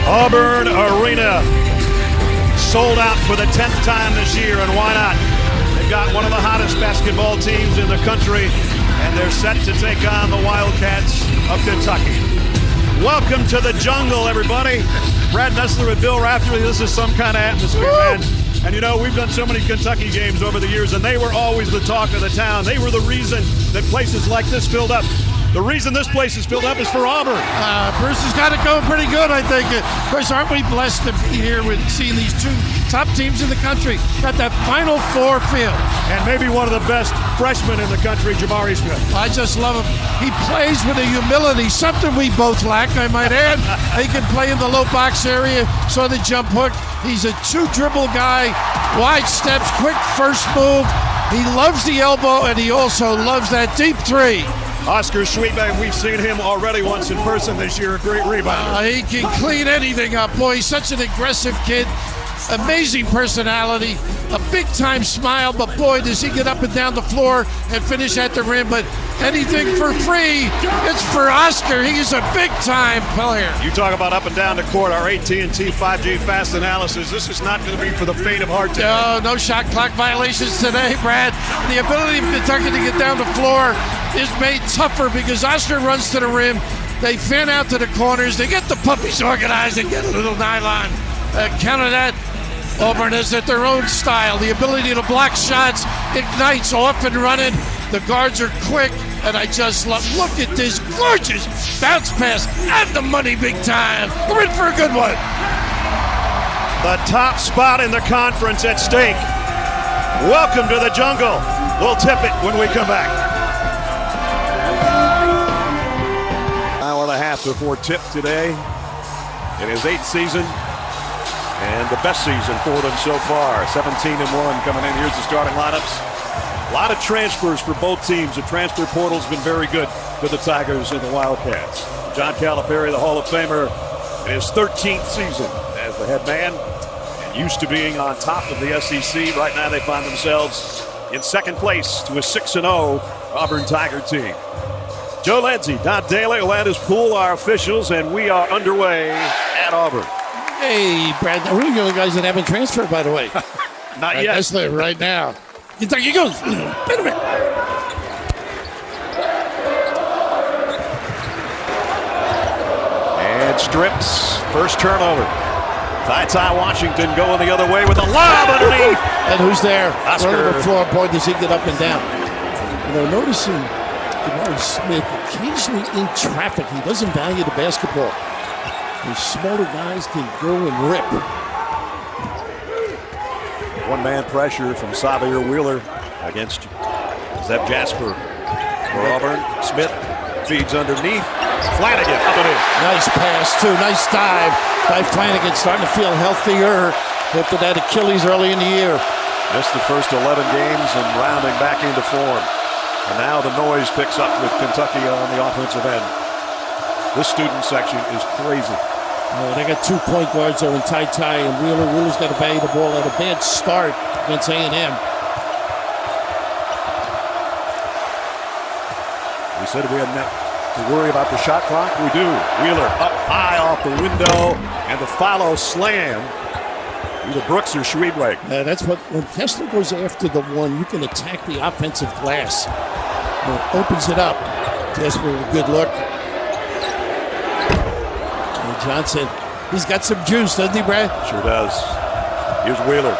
Auburn Arena sold out for the 10th time this year, and why not? They've got one of the hottest basketball teams in the country, and they're set to take on the Wildcats of Kentucky. Welcome to the jungle, everybody. Brad Nessler and Bill Raftery, this is some kind of atmosphere, man. And you know, we've done so many Kentucky games over the years, and they were always the talk of the town. They were the reason that places like this filled up. The reason this place is filled up is for Auburn. Bruce has got it going pretty good, I think. Of course, aren't we blessed to be here with seeing these two top teams in the country? Got that Final Four feel. And maybe one of the best freshmen in the country, Jabari Smith. I just love him. He plays with a humility, something we both lack, I might add. He can play in the low box area, saw the jump hook. He's a two-dribble guy, wide steps, quick first move. He loves the elbow, and he also loves that deep three. Oscar Tshiebwe, we've seen him already once in person this year, a great rebounder. He can clean anything up. Boy, he's such an aggressive kid. Amazing personality, a big-time smile, but boy, does he get up and down the floor and finish at the rim. But anything for free, it's for Oscar. He is a big-time player. You talk about up and down the court, our AT&T 5G fast analysis. This is not going to be for the faint of heart today. No shot clock violations today, Brad. The ability of Kentucky to get down the floor is made tougher because Oscar runs to the rim. They fan out to the corners. They get the puppies organized and get a little nylon. Counter that. Auburn is at their own style. The ability to block shots ignites off and running. The guards are quick, and I just love. Look at this gorgeous bounce pass and the money big time. We're in for a good one. The top spot in the conference at stake. Welcome to the jungle. We'll tip it when we come back. Hour and a half before tip today in his 8th season. And the best season for them so far. 17-1 coming in. Here's the starting lineups. A lot of transfers for both teams. The transfer portal's been very good for the Tigers and the Wildcats. John Calipari, the Hall of Famer, in his 13th season as the head man. And used to being on top of the SEC. Right now they find themselves in second place to a 6-0 Auburn Tiger team. Joe Ledzy, Don Daly, Landis Poole, our officials, and we are underway at Auburn. Hey, Brad, we're the only guys that haven't transferred, by the way. Not yet. That's right now. Kentucky goes. Wait a minute. And strips. First turnover. Tyty Washington going the other way with a lob underneath. And who's there? Oscar. Running the floor. Boy, does he get up and down. You know, noticing Jabari Smith occasionally in traffic. He doesn't value the basketball. These smaller guys can go and rip. One-man pressure from Xavier Wheeler against Zeb Jasper. For Auburn, Smith feeds underneath. Flanagan up and in. Nice pass, too. Nice dive by Flanagan. Starting to feel healthier after that Achilles early in the year. Missed the first 11 games and rounding back into form. And now the noise picks up with Kentucky on the offensive end. This student section is crazy. They got 2 point guards there in Tyty and Wheeler. Wheeler's got to value the ball at a bad start against A&M. We said we hadn't to worry about the shot clock. We do. Wheeler up high off the window, and the follow slam. Either Brooks or Tshiebwe. That's what, when Kessler goes after the one, you can attack the offensive glass. It opens it up. Kessler with a good look. Johnson, he's got some juice, doesn't he, Brad? Sure does. Here's Wheeler.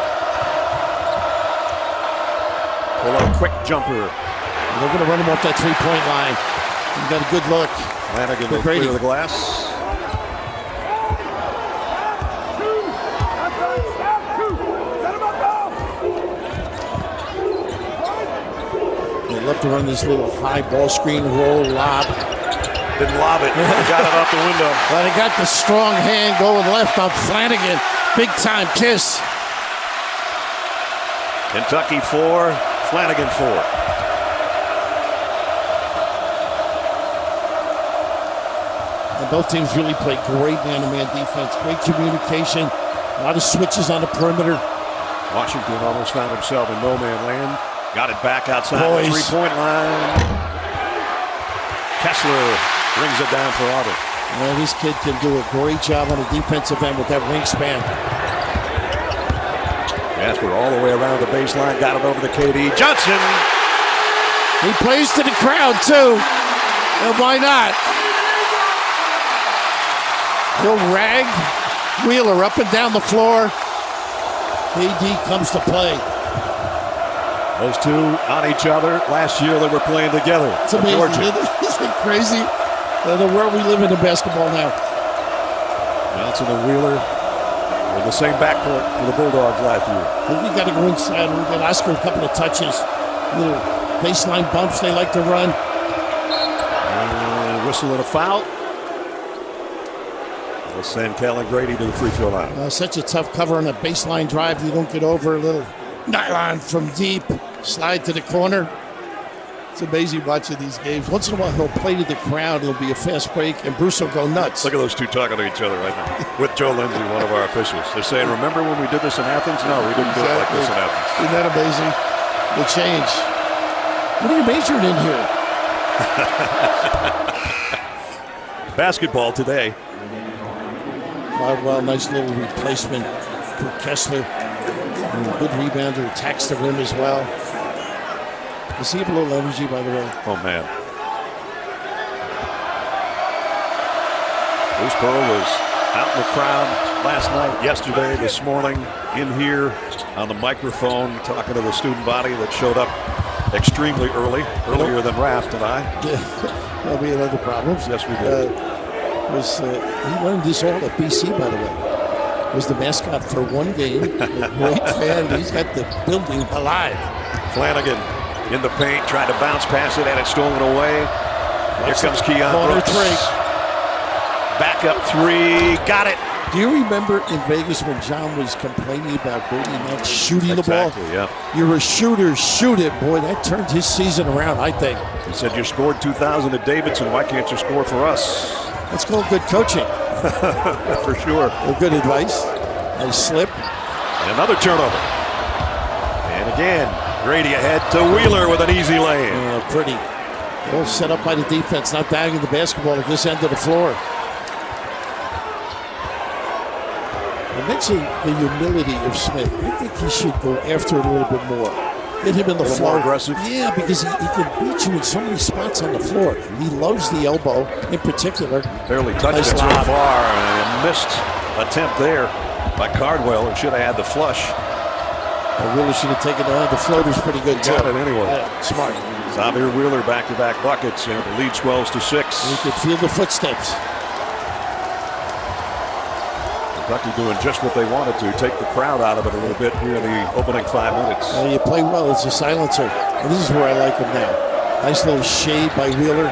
Pull out a quick jumper. They're going to run him off that three-point line. He's got a good look. Flanagan will clear the glass. They love to run this little high ball screen roll lob. Didn't lob it. Got it off the window. Well, they got the strong hand going left on Flanagan. Big time kiss. Kentucky 4, Flanagan 4. And both teams really play great man-to-man defense. Great communication. A lot of switches on the perimeter. Washington almost found himself in no-man land. Got it back outside the three-point line. Kessler brings it down for Auburn. Well, this kid can do a great job on the defensive end with that wingspan. Kessler all the way around the baseline, got it over to KD. Johnson! He plays to the crowd, too. And why not? He'll rag Wheeler up and down the floor. AD comes to play. Those two on each other. Last year they were playing together. It's amazing. Isn't it crazy? The world we live in basketball now. Johnson and Wheeler in the same backcourt for the Bulldogs last year. We got to go inside. We got Oscar a couple of touches. Little baseline bumps they like to run. And whistle and a foul. We'll send Grady to the free throw line. Such a tough cover on a baseline drive. You don't get over a little nylon from deep. Slide to the corner. It's amazing watching these games. Once in a while, he'll play to the crowd. It'll be a fast break, and Bruce will go nuts. Look at those two talking to each other right now. With Joe Lindsay, one of our officials. They're saying, remember when we did this in Athens? No, we didn't do it like this in Athens. Isn't that amazing? The change. What are you majoring in here? Basketball today. Well, nice little replacement for Kessler. And a good rebounder, attacks the rim as well. Does he have a little energy, by the way? Oh, man. Bruce Pearl was out in the crowd last night, yesterday, this morning, in here on the microphone, talking to the student body that showed up extremely earlier than Raft and I. Yeah, well, we had other problems. Yes, we did. He learned this all at BC, by the way. Was the mascot for one game. A great fan. He's got the building alive. Flanagan in the paint, tried to bounce past it, had it stolen away. Here comes Keon Brooks. Back up three, got it. Do you remember in Vegas when John was complaining about Grady not shooting the ball? Exactly, yeah. You're a shooter, shoot it. Boy, that turned his season around, I think. He said, you scored 2,000 at Davidson. Why can't you score for us? That's called good coaching. For sure. Well, good advice. Nice slip. And another turnover. And again, Grady ahead to Wheeler with an easy lay-in. Pretty. All set up by the defense, not bagging the basketball at this end of the floor. I mentioned the humility of Smith. I think he should go after it a little bit more. Get him in the floor. More aggressive? Yeah, because he can beat you in so many spots on the floor. He loves the elbow in particular. Barely touched it so far. And a missed attempt there by Cardwell. It should have had the flush. I really should have taken the floater's pretty good. Got it anyway. Yeah, smart. Xavier Wheeler back-to-back buckets, and the lead swells to 6. You could feel the footsteps. Kentucky doing just what they wanted to, take the crowd out of it a little bit here in the opening 5 minutes. Well, you play well. It's a silencer. And this is where I like him now. Nice little shade by Wheeler.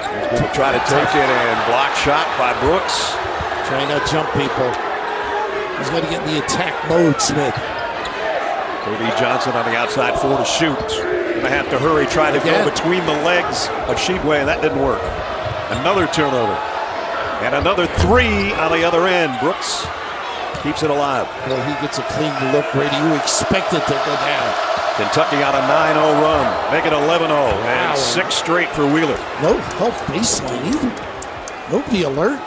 Try to take it and block shot by Brooks. Trying to jump people. He's got to get in the attack mode, Smith. KD Johnson on the outside 4 to shoot. Gonna have to hurry, try to go between the legs of Tshiebwe, and that didn't work. Another turnover. And another 3 on the other end. Brooks keeps it alive. Well, he gets a clean look, Grady. You expect it to go down. Kentucky on a 9-0 run. Make it 11-0. And 6 straight for Wheeler. No help baseline either. Nobody alert.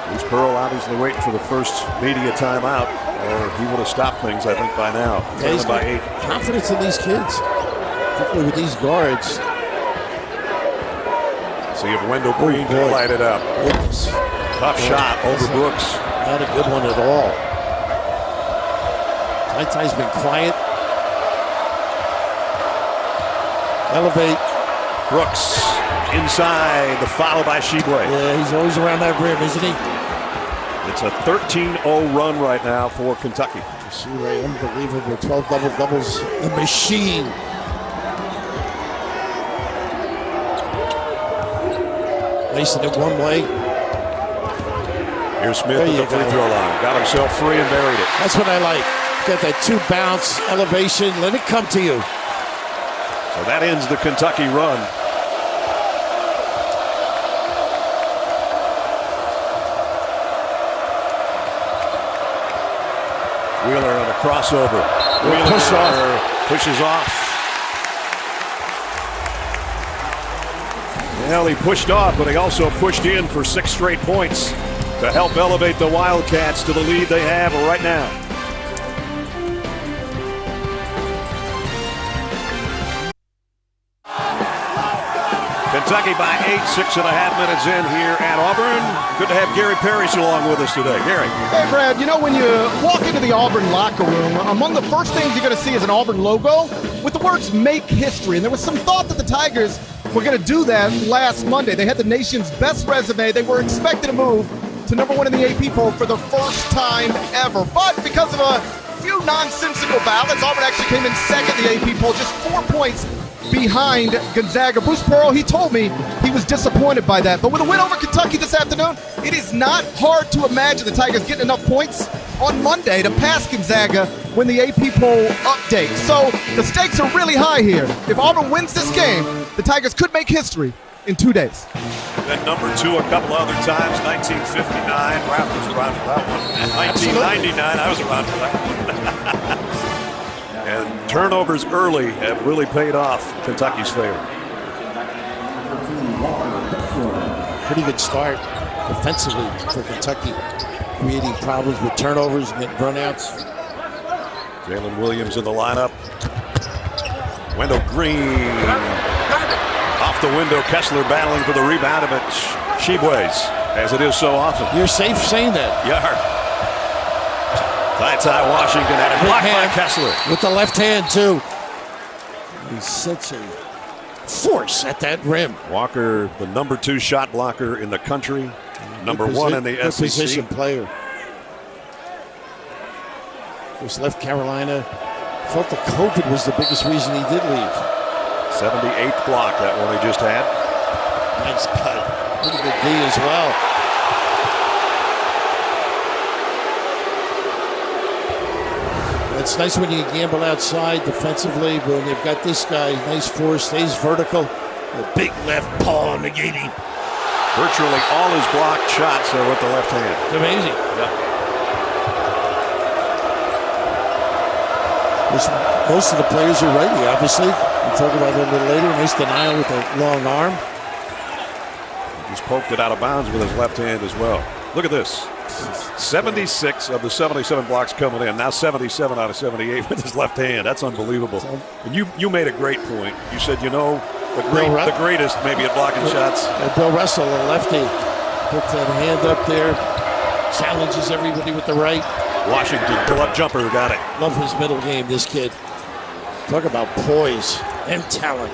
Bruce Pearl obviously waiting for the first media timeout, or he would have stopped things, I think, by now. He's by 8. Confidence in these kids, particularly with these guards. See if Wendell Green can light it up. Goodness. Tough shot over Brooks. Not a good one at all. Tyty's been quiet. Elevate. Brooks inside, the foul by Tshiebwe. Yeah, he's always around that rim, isn't he? It's a 13-0 run right now for Kentucky. You see, Ray, unbelievable. 12 double-doubles. The machine. Lacing it one way. Here's Smith at the free throw line. Got himself free and buried it. That's what I like. Got that 2-bounce elevation. Let it come to you. So that ends the Kentucky run. Wheeler on a crossover. Wheeler pushes off. Well, he pushed off, but he also pushed in for 6 straight points to help elevate the Wildcats to the lead they have right now. Kentucky by 8, 6.5 minutes in here at Auburn. Good to have Gary Parrish along with us today. Gary. Hey, Brad, you know, when you walk into the Auburn locker room, among the first things you're going to see is an Auburn logo with the words "Make History." And there was some thought that the Tigers were going to do that last Monday. They had the nation's best resume. They were expected to move to #1 in the AP poll for the first time ever. But because of a few nonsensical ballots, Auburn actually came in second in the AP poll, just 4 points behind Gonzaga. Bruce Pearl, he told me he was disappointed by that. But with a win over Kentucky this afternoon, it is not hard to imagine the Tigers getting enough points on Monday to pass Gonzaga when the AP poll updates. So the stakes are really high here. If Auburn wins this game, the Tigers could make history in 2 days. Then #2 a couple other times, 1959. Ralph was around for that one. 1999, I was around for that one. And turnovers early have really paid off Kentucky's favor. Pretty good start defensively for Kentucky, creating problems with turnovers and getting runouts. Jalen Williams in the lineup. Wendell Green. Off the window, Kessler battling for the rebound, but Tshiebwe's, as it is so often. You're safe saying that. Yeah. Tyty Washington had a block by Kessler. With the left hand, too. He's such a force at that rim. Walker, the #2 shot blocker in the country. #1 in the good SEC. Position player. Just left Carolina. Felt the COVID was the biggest reason he did leave. 78th block, that one he just had. Nice cut. Pretty good D as well. It's nice when you gamble outside defensively, but when you've got this guy, nice force, stays vertical. The big left paw negating. Virtually all his blocked shots are with the left hand. It's amazing. Yeah. Most of the players are righty, obviously. We'll talk about that a little later. Nice denial with a long arm. He's poked it out of bounds with his left hand as well. Look at this. 76 of the 77 blocks coming in. Now 77 out of 78 with his left hand. That's unbelievable. And you made a great point. You said, you know, the greatest maybe at blocking shots. Bill Russell, a lefty, puts that hand up there, challenges everybody with the right. Washington, pull-up jumper, got it. Love his middle game, this kid. Talk about poise and talent.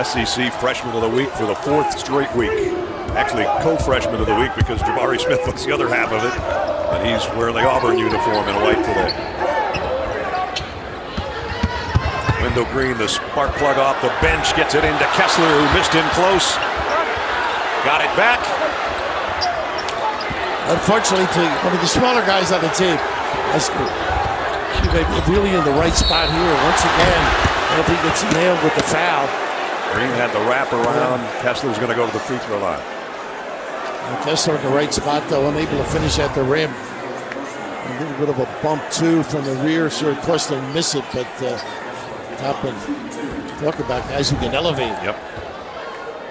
SEC Freshman of the Week for the 4th straight week. Actually, co-freshman of the week because Jabari Smith was the other half of it. And he's wearing the Auburn uniform in white today. Wendell Green, the spark plug off the bench, gets it into Kessler, who missed him close. Got it back. Unfortunately, to one of the smaller guys on the team, she may be really in the right spot here. Once again, I don't think it's nailed with the foul. Green had the wrap around. Kessler's going to go to the free throw line. Kessler in the right spot, though, unable to finish at the rim. A little bit of a bump, too, from the rear, so of course they miss it, but Toppin, talk about guys who can elevate. Yep.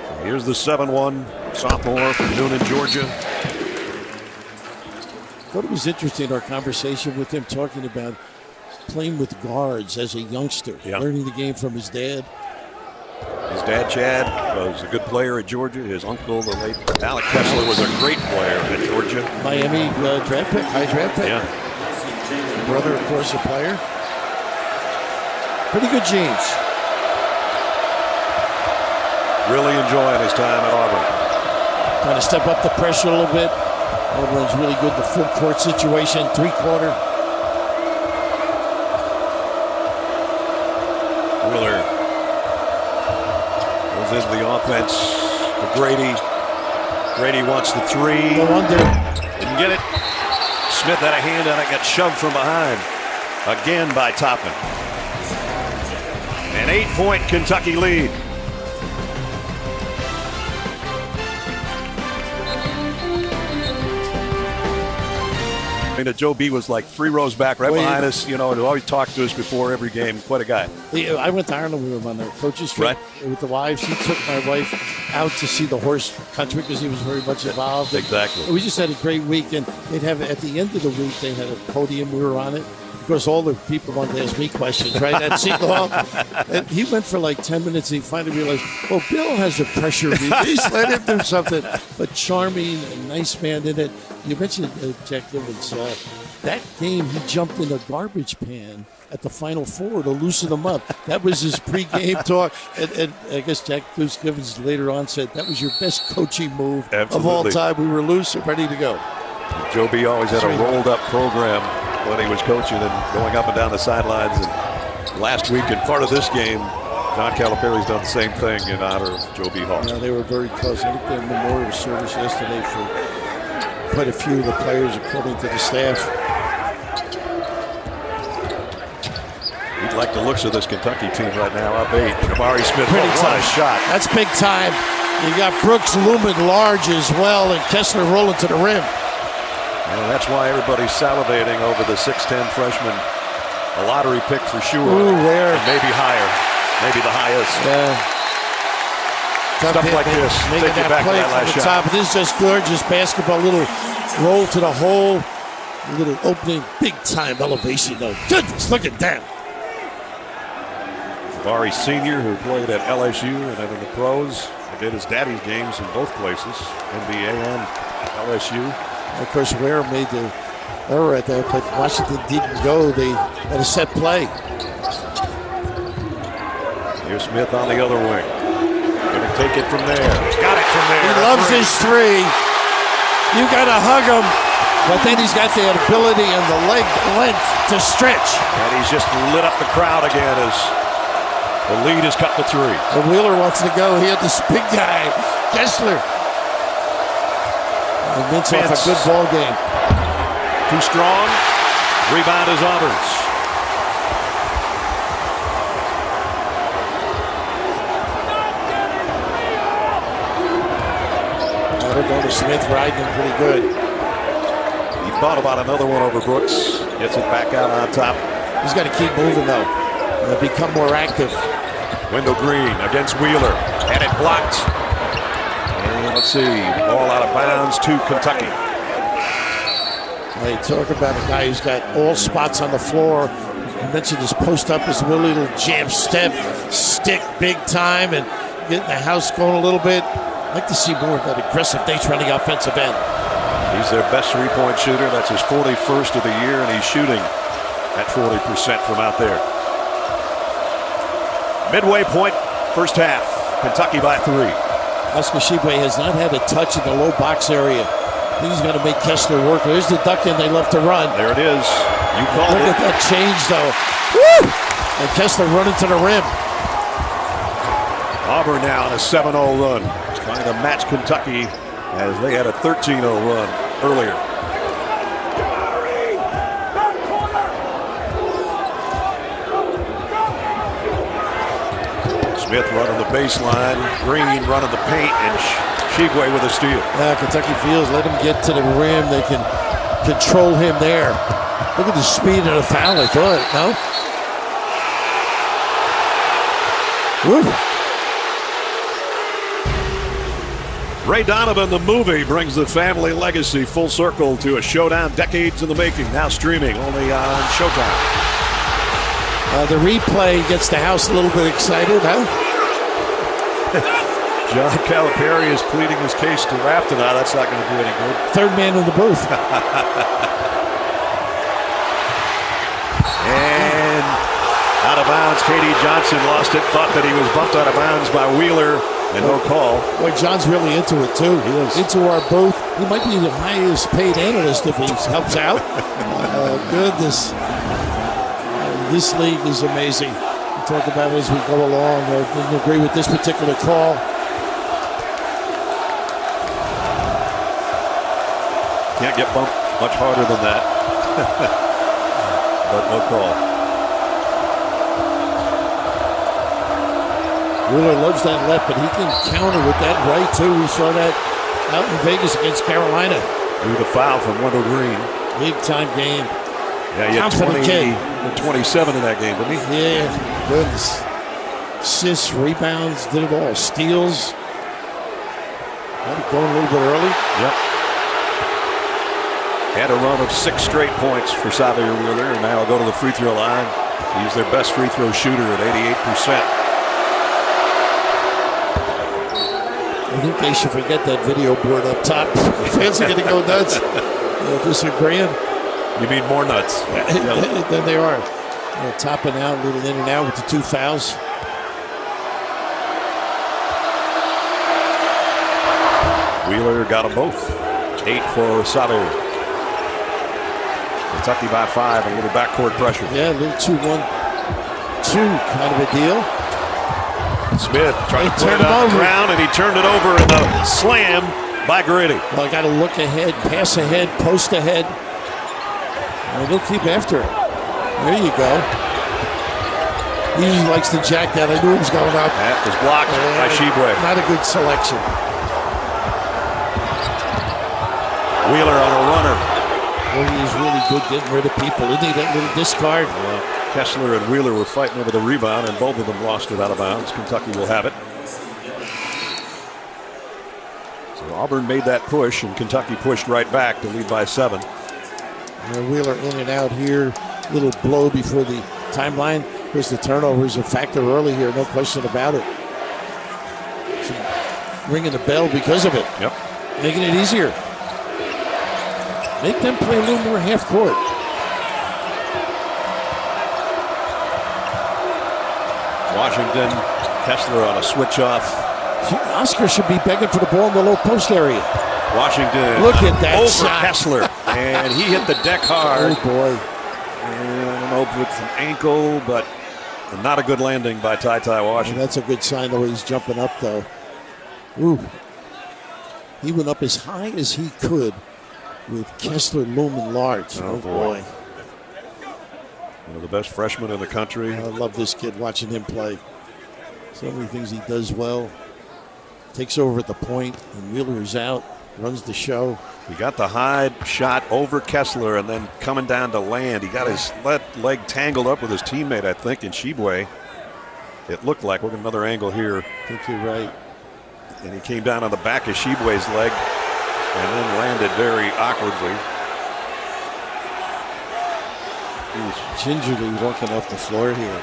So here's the 7-1 sophomore from Noonan, Georgia. I thought it was interesting, our conversation with him, talking about playing with guards as a youngster, learning the game from his dad. His dad, Chad, was a good player at Georgia. His uncle, the late Alec Kessler, was a great player at Georgia. Miami draft pick, high draft pick. Yeah. Brother, of course, a player. Pretty good genes. Really enjoying his time at Auburn. Trying to step up the pressure a little bit. Auburn's really good in the full court situation, 3-quarter. Wheeler goes into the offense to Grady. Grady wants the 3. No wonder. Didn't get it. Smith had a hand on it, got shoved from behind. Again by Toppin. An 8-point Kentucky lead. mean, Joe B was like 3 rows back, right behind us. You know, and always talked to us before every game. Quite a guy. I went to Ireland with him on the coaches trip with the wives. He took my wife out to see the horse country because he was very much involved. Exactly. We just had a great week, and they'd have at the end of the week they had a podium. We were on it. Of course, all the people wanted to ask me questions, right? At Seton Hall. And he went for like 10 minutes, and he finally realized, oh, Bill has a pressure release. Let him do something. But charming, a nice man in it. You mentioned Jack Givens. That game, he jumped in a garbage pan at the Final Four to loosen him up. That was his pregame talk. And I guess Jack Givens later on said that was your best coaching move of all time. We were loose and ready to go. Joe B always had a rolled-up program when he was coaching and going up and down the sidelines. And last week and part of this game, John Calipari's done the same thing in honor of Joe B. Hall. Yeah, they were very close. I think the memorial service yesterday for quite a few of the players, according to the staff. We'd like the looks of this Kentucky team right now. Up 8. Jabari Smith, Pretty what a shot. That's big time. You got Brooks looming large as well, and Kessler rolling to the rim. Well, that's why everybody's salivating over the 6'10 freshman. A lottery pick for sure. Ooh, rare. And maybe higher. Maybe the highest. Yeah. Stuff like this. Making Take you that back to play that from last the shot. top. This is just gorgeous basketball. Little roll to the hole. Little opening. Big time elevation, though. Goodness, look at that. Jabari Sr., who played at LSU and then in the pros. He did his daddy's games in both places, NBA and LSU. Of course, Ware made the error at that, but Washington didn't go. They had a set play. Here's Smith on the other wing. Going to take it from there. Got it from there. He loves his 3. You got to hug him, but then he's got the ability and the leg length to stretch. And he's just lit up the crowd again as the lead is cut to 3. And Wheeler wants to go. He had this big guy, Kessler. And Mintz off a good ball game. Too strong. Rebound is Auburn's. Arizona Smith riding him pretty good. He thought about another one over Brooks. Gets it back out on top. He's got to keep moving, though. Become more active. Wendell Green against Wheeler. Had it blocked. And let's see. Ball out of bounds to Kentucky. Hey, talk about a guy who's got all spots on the floor. You mentioned his post-up, his little jab step, stick big time, and getting the house going a little bit. I'd like to see more of that aggressive nature on the offensive end. He's their best three-point shooter. That's his 41st of the year, and he's shooting at 40% from out there. Midway point, first half. Kentucky by 3. Tshiebwe has not had a touch in the low box area. He's got to make Kessler work. There's the duck in they love to run. There it is. You called it. Look at that change, though. Woo! And Kessler running to the rim. Auburn now on a 7-0 run. Trying to match Kentucky as they had a 13-0 run earlier. Smith running the baseline, Green running the paint, and Tshiebwe with a steal. Yeah, Kentucky feels let him get to the rim. They can control him there. Look at the speed of the foul, I thought, no? Woo. Ray Donovan, the movie, brings the family legacy full circle to a showdown decades in the making, now streaming only on Showtime. The replay gets the house a little bit excited, huh? John Calipari is pleading his case to Rafton. Now that's not going to do any good. Third man in the booth. And out of bounds, Katie Johnson lost it, thought that he was bumped out of bounds by Wheeler, and no call. Boy, John's really into it, too. He is. Into our booth. He might be the highest paid analyst if he helps out. Goodness. This league is amazing. We'll talk about it as we go along. I didn't agree with this particular call. Can't get bumped much harder than that. But no call. Wheeler loves that left, but he can counter with that right, too. We saw that out in Vegas against Carolina. Due to foul from Wendell Green. Big time game. Yeah, he had Confident 20 kid. and 27 in that game, didn't he? Yeah, goodness. Assists, rebounds, did it all. Steals. Had it going a little bit early. Yep. Had a run of 6 straight points for Xavier Wheeler, and now he'll go to the free throw line. He's their best free throw shooter at 88%. I think they should forget that video board up top. The fans are going to go nuts. They're disagreeing. You mean more nuts? Then they are. Toppin out, a little in and out with the 2 fouls. Wheeler got them both. 8 for Xavier. Kentucky by 5, a little backcourt pressure. Yeah, a little 2-1-2 kind of a deal. Smith trying to turn it on the ground, and he turned it over in the slam by Grady. Well, I got to look ahead, pass ahead, post ahead. And they'll keep after it. There you go. He usually likes to jack that. I knew he was going up. That was blocked by Tshiebwe. Not a good selection. Wheeler on a runner. Well, he is really good getting rid of people, isn't he? That little discard. Well, Kessler and Wheeler were fighting over the rebound, and both of them lost it out of bounds. Kentucky will have it. So Auburn made that push, and Kentucky pushed right back to lead by 7. Wheeler in and out here. Little blow before the timeline. Because the turnover is a factor early here, no question about it. So ringing the bell because of it. Yep. Making it easier. Make them play a little more half court. Washington, Kessler on a switch off. Oscar should be begging for the ball in the low post area. Washington Look at that over shot. Kessler, and he hit the deck hard. Oh boy. And I don't know if it's an ankle, but not a good landing by Tyty Washington. Well, that's a good sign the way he's jumping up though. Ooh. He went up as high as he could with Kessler looming large. Oh, boy. One of the best freshmen in the country. I love this kid, watching him play. So many things he does well. Takes over at the point, and Wheeler's out, runs the show. He got the high shot over Kessler, and then coming down to land, he got his leg tangled up with his teammate, I think, in Tshiebwe. It looked like. Look at another angle here. I think you're right. And he came down on the back of Tshiebwe's leg and then landed very awkwardly. He's gingerly walking off the floor here.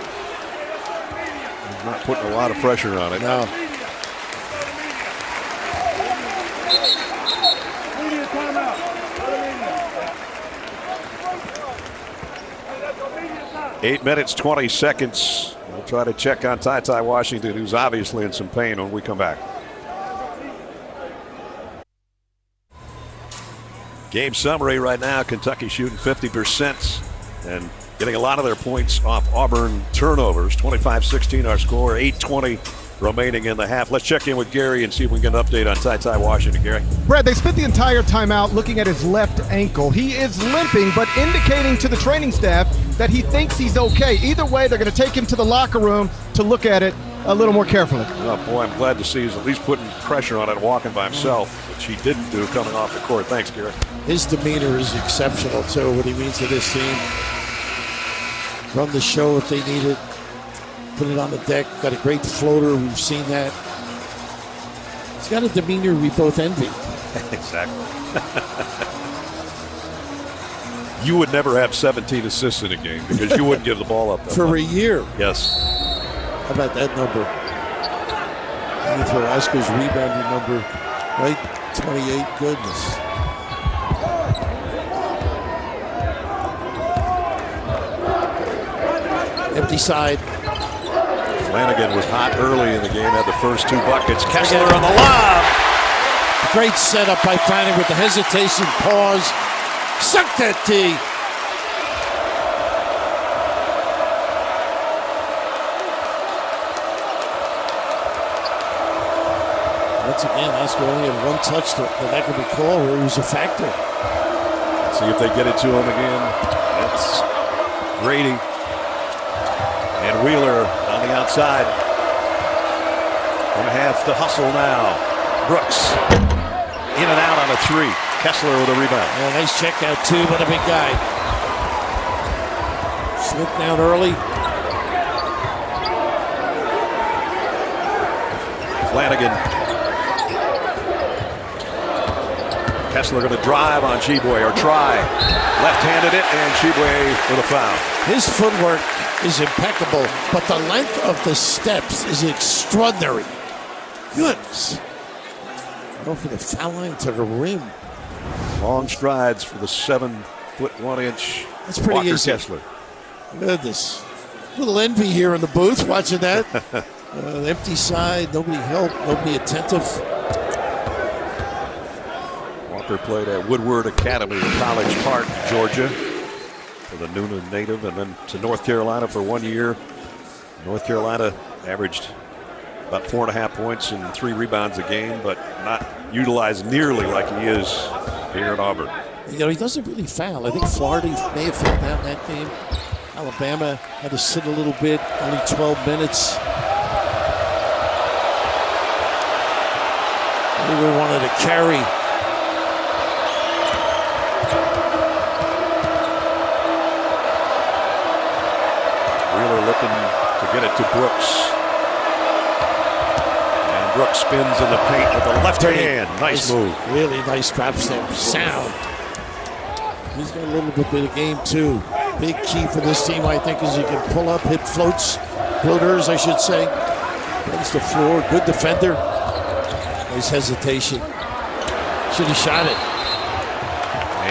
He's not putting a lot of pressure on it. No. 8 minutes, 20 seconds. We'll try to check on Tyty Washington, who's obviously in some pain, when we come back. Game summary right now. Kentucky shooting 50% and getting a lot of their points off Auburn turnovers. 25-16 our score, 8:20 remaining in the half. Let's check in with Gary and see if we can get an update on Tyty Washington. Gary? Brad, they spent the entire timeout looking at his left ankle. He is limping, but indicating to the training staff that he thinks he's okay. Either way, they're going to take him to the locker room to look at it a little more carefully. Oh, boy, I'm glad to see he's at least putting pressure on it and walking by himself, which he didn't do coming off the court. Thanks, Gary. His demeanor is exceptional, too, what he means to this team. Run the show if they need it. Put it on the deck. Got a great floater. We've seen that. He's got a demeanor we both envy. Exactly. You would never have 17 assists in a game because you wouldn't give the ball up. For a year. Yes. How about that number? You throw Oscar's rebounding number, right? 28. Goodness. Empty side. Flanagan was hot early in the game, had the first 2 buckets. Kessler on the lob. Great setup by Flanagan with the hesitation, pause. Suck that tee. Once again, Oscar only had 1 touch that I can recall where he was a factor. Let's see if they get it to him again. It's Grady. And Wheeler on the outside. Going to have to hustle now. Brooks in and out on a 3. Kessler with a rebound. Yeah, nice check out, too, but a big guy. Slipped down early. Flanagan. Kessler going to drive on Tshiebwe, or try. Left-handed it, and Tshiebwe with a foul. His footwork is impeccable, but the length of the steps is extraordinary. Goodness. Go for the foul line to the rim. Long strides for the 7'1". That's pretty Walker easy. Kessler. Goodness. Little envy here in the booth watching that. The empty side, nobody helped, nobody attentive. Walker played at Woodward Academy in College Park, Georgia, for the Noonan native, and then to North Carolina for 1 year. North Carolina averaged about 4.5 points and 3 rebounds a game, but not utilized nearly like he is here at Auburn. You know, he doesn't really foul. I think Florida may have fell down that game. Alabama had to sit a little bit, only 12 minutes. They wanted to carry. Wheeler looking to get it to Brooks. And Brooks spins in the paint with the left hand. Nice move. Really nice drop step. Sound. He's got a little bit of game too. Big key for this team, I think, is he can pull up, hit floaters, I should say. Runs the floor, good defender. Nice hesitation. Should have shot it.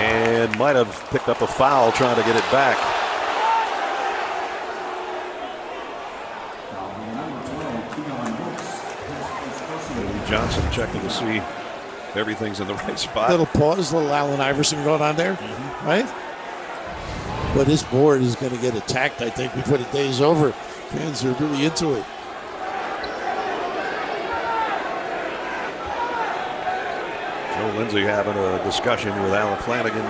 And might have picked up a foul trying to get it back. Johnson checking to see if everything's in the right spot. Little pause, little Allen Iverson going on there, right? But this board is going to get attacked, I think, before the day is over. Fans are really into it. Joe Lindsay having a discussion with Alan Flanagan.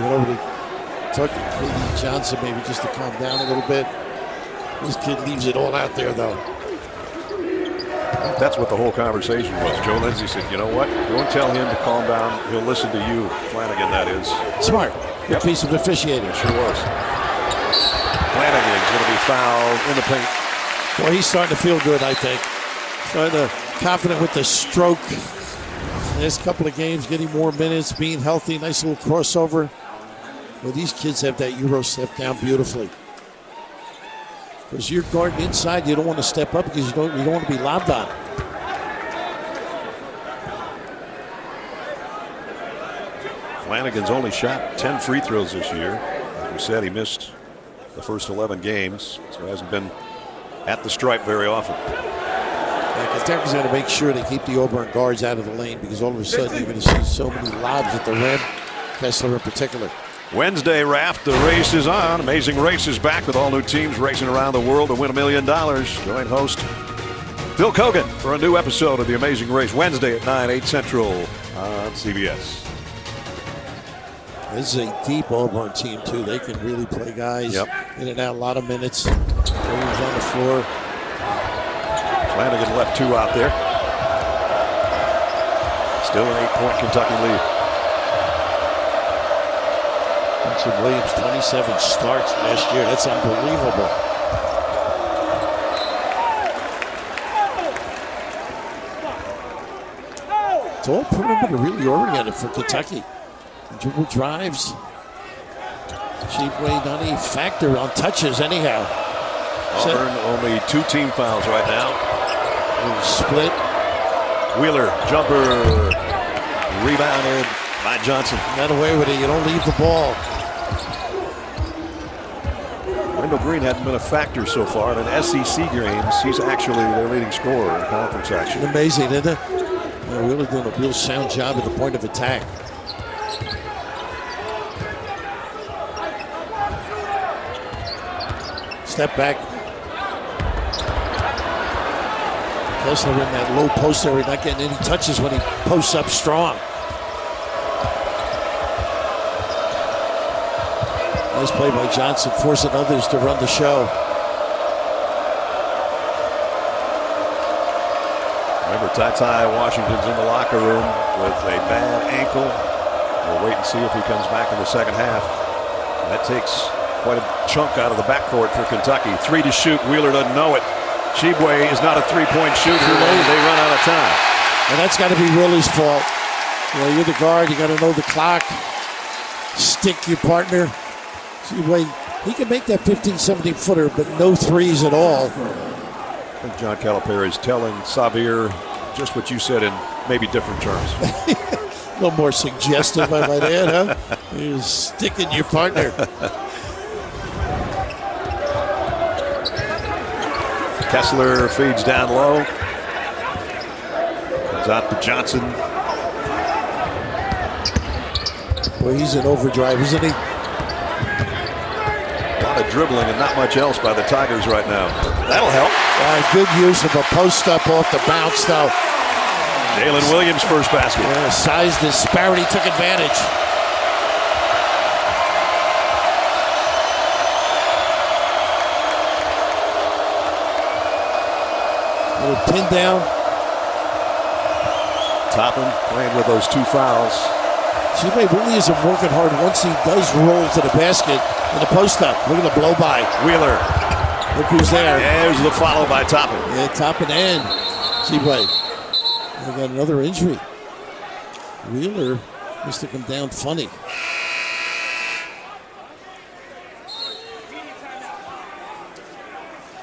Grady Johnson maybe just to calm down a little bit. This kid leaves it all out there, though. That's what the whole conversation was. Joe Lindsay said, you know what? Go and tell him to calm down. He'll listen to you. Flanagan, that is. Smart. Good piece of officiating. Sure was. Flanagan's going to be fouled in the paint. Boy, he's starting to feel good, I think. Starting to confident with the stroke. Last couple of games, getting more minutes, being healthy. Nice little crossover. Well, these kids have that Euro step down beautifully. Because you're guarding inside, you don't want to step up because you don't want to be lobbed on. Flanagan's only shot 10 free throws this year. As we said, he missed the first 11 games, so hasn't been at the stripe very often. Kentucky's got to make sure they keep the Auburn guards out of the lane because all of a sudden you're going to see so many lobs at the rim, Kessler in particular. Wednesday, Raft, the race is on. Amazing Race is back with all new teams racing around the world to win $1 million. Join host Phil Kogan for a new episode of The Amazing Race Wednesday at 9, 8 Central on CBS. This is a deep Auburn team, too. They can really play guys in and out, a lot of minutes. Williams on the floor. Flanagan left 2 out there. Still an 8-point Kentucky lead. Williams, 27 starts last year. That's unbelievable. It's all perimeter really oriented for Kentucky. Dribble drives. Tshiebwe not any factor on touches anyhow. Auburn only 2 team fouls right now. Split. Wheeler, jumper, rebounded by Johnson. Not away with it. You don't leave the ball. Wendell Green hadn't been a factor so far. In SEC games, he's actually their leading scorer in conference action. Amazing, isn't it? They're really doing a real sound job at the point of attack. Step back. Kessler in that low post area, not getting any touches when he posts up strong. Nice play by Johnson, forcing others to run the show. Tyty Washington's in the locker room with a bad ankle. We'll wait and see if he comes back in the second half. That takes quite a chunk out of the backcourt for Kentucky. 3 to shoot. Wheeler doesn't know it. Tshiebwe is not a three-point shooter. They run out of time. And that's got to be Willie's fault. You know, you're the guard. You got to know the clock. Stick your partner. Tshiebwe, he can make that 15, 17-footer, but no threes at all. I think John Calipari is telling Xavier just what you said in maybe different terms. A little more suggestive, I might add, huh? You're sticking your partner. Kessler feeds down low. Comes out to Johnson. Well, he's in overdrive, isn't he? A lot of dribbling and not much else by the Tigers right now. That'll help. Good use of a post-up off the bounce, though. Jalen Williams' first basket. Yeah, size disparity took advantage. Little pin down. Toppin playing with those 2 fouls. Tshiebwe really isn't working hard once he does roll to the basket in the post-up. Look at the blow-by. Wheeler. Look who's there. There's the follow by Toppin. Yeah, Toppin and Tshiebwe. They got another injury. Wheeler must have come down funny.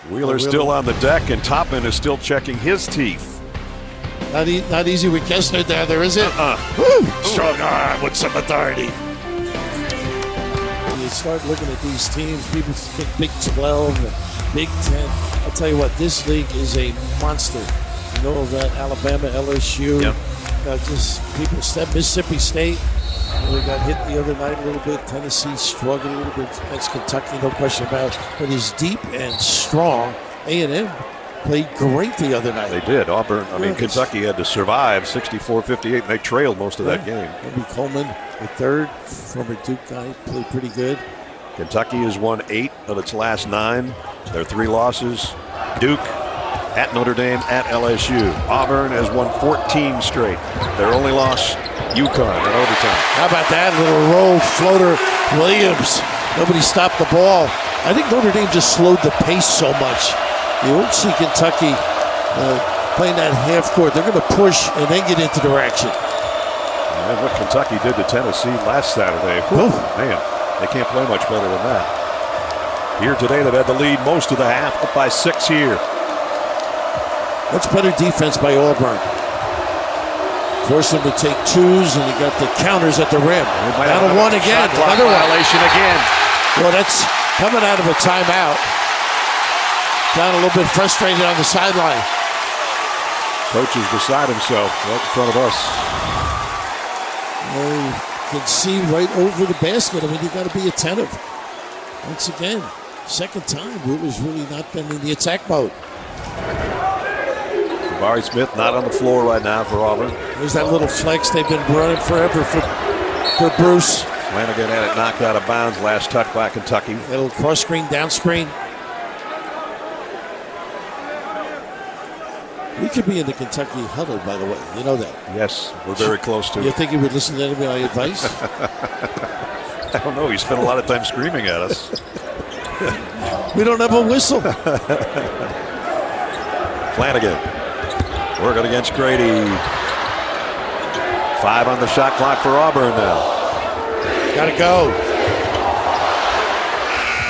Wheeler's still on the deck, and Toppin is still checking his teeth. Not easy with Kessler there is it? Woo! Strong arm with some authority. You start looking at these teams, people think Big 12, Big 10. I'll tell you what, this league is a monster. You know that Alabama, LSU, yep. Just people step. Mississippi State, they got hit the other night a little bit. Tennessee struggled a little bit against Kentucky, no question about it. But is deep and strong. A&M played great the other night. They did. Auburn, Kentucky had to survive 64-58, and they trailed most of that game. Maybe Coleman, the third, former Duke guy, played pretty good. Kentucky has won 8 of its last 9. Their 3 losses. Duke, at Notre Dame, at LSU. Auburn has won 14 straight. Their only loss, UConn in overtime. How about that little roll floater, Williams? Nobody stopped the ball. I think Notre Dame just slowed the pace so much. You won't see Kentucky playing that half court. They're going to push and then get into direction. And what Kentucky did to Tennessee last Saturday, man, they can't play much better than that. Here today, they've had the lead most of the half, up by 6 here. Much better defense by Auburn. Force them to take 2s, and you got the counters at the rim. Down to 1 again. Another violation again. Well, that's coming out of a timeout. Down a little bit frustrated on the sideline. Coach is beside himself right in front of us. You can see right over the basket. I mean, you got to be attentive. Once again, second time, Wheeler's really not been in the attack mode. Jabari Smith not on the floor right now for Auburn. There's that little flex they've been running forever for Bruce. Flanagan had it knocked out of bounds. Last touch by Kentucky. Little cross screen, down screen. We could be in the Kentucky huddle, by the way. You know that. Yes, we're very close to it. You think he would listen to any of my advice? I don't know. He spent a lot of time screaming at us. We don't have a whistle. Flanagan working against Grady. 5 on the shot clock for Auburn now. Gotta go.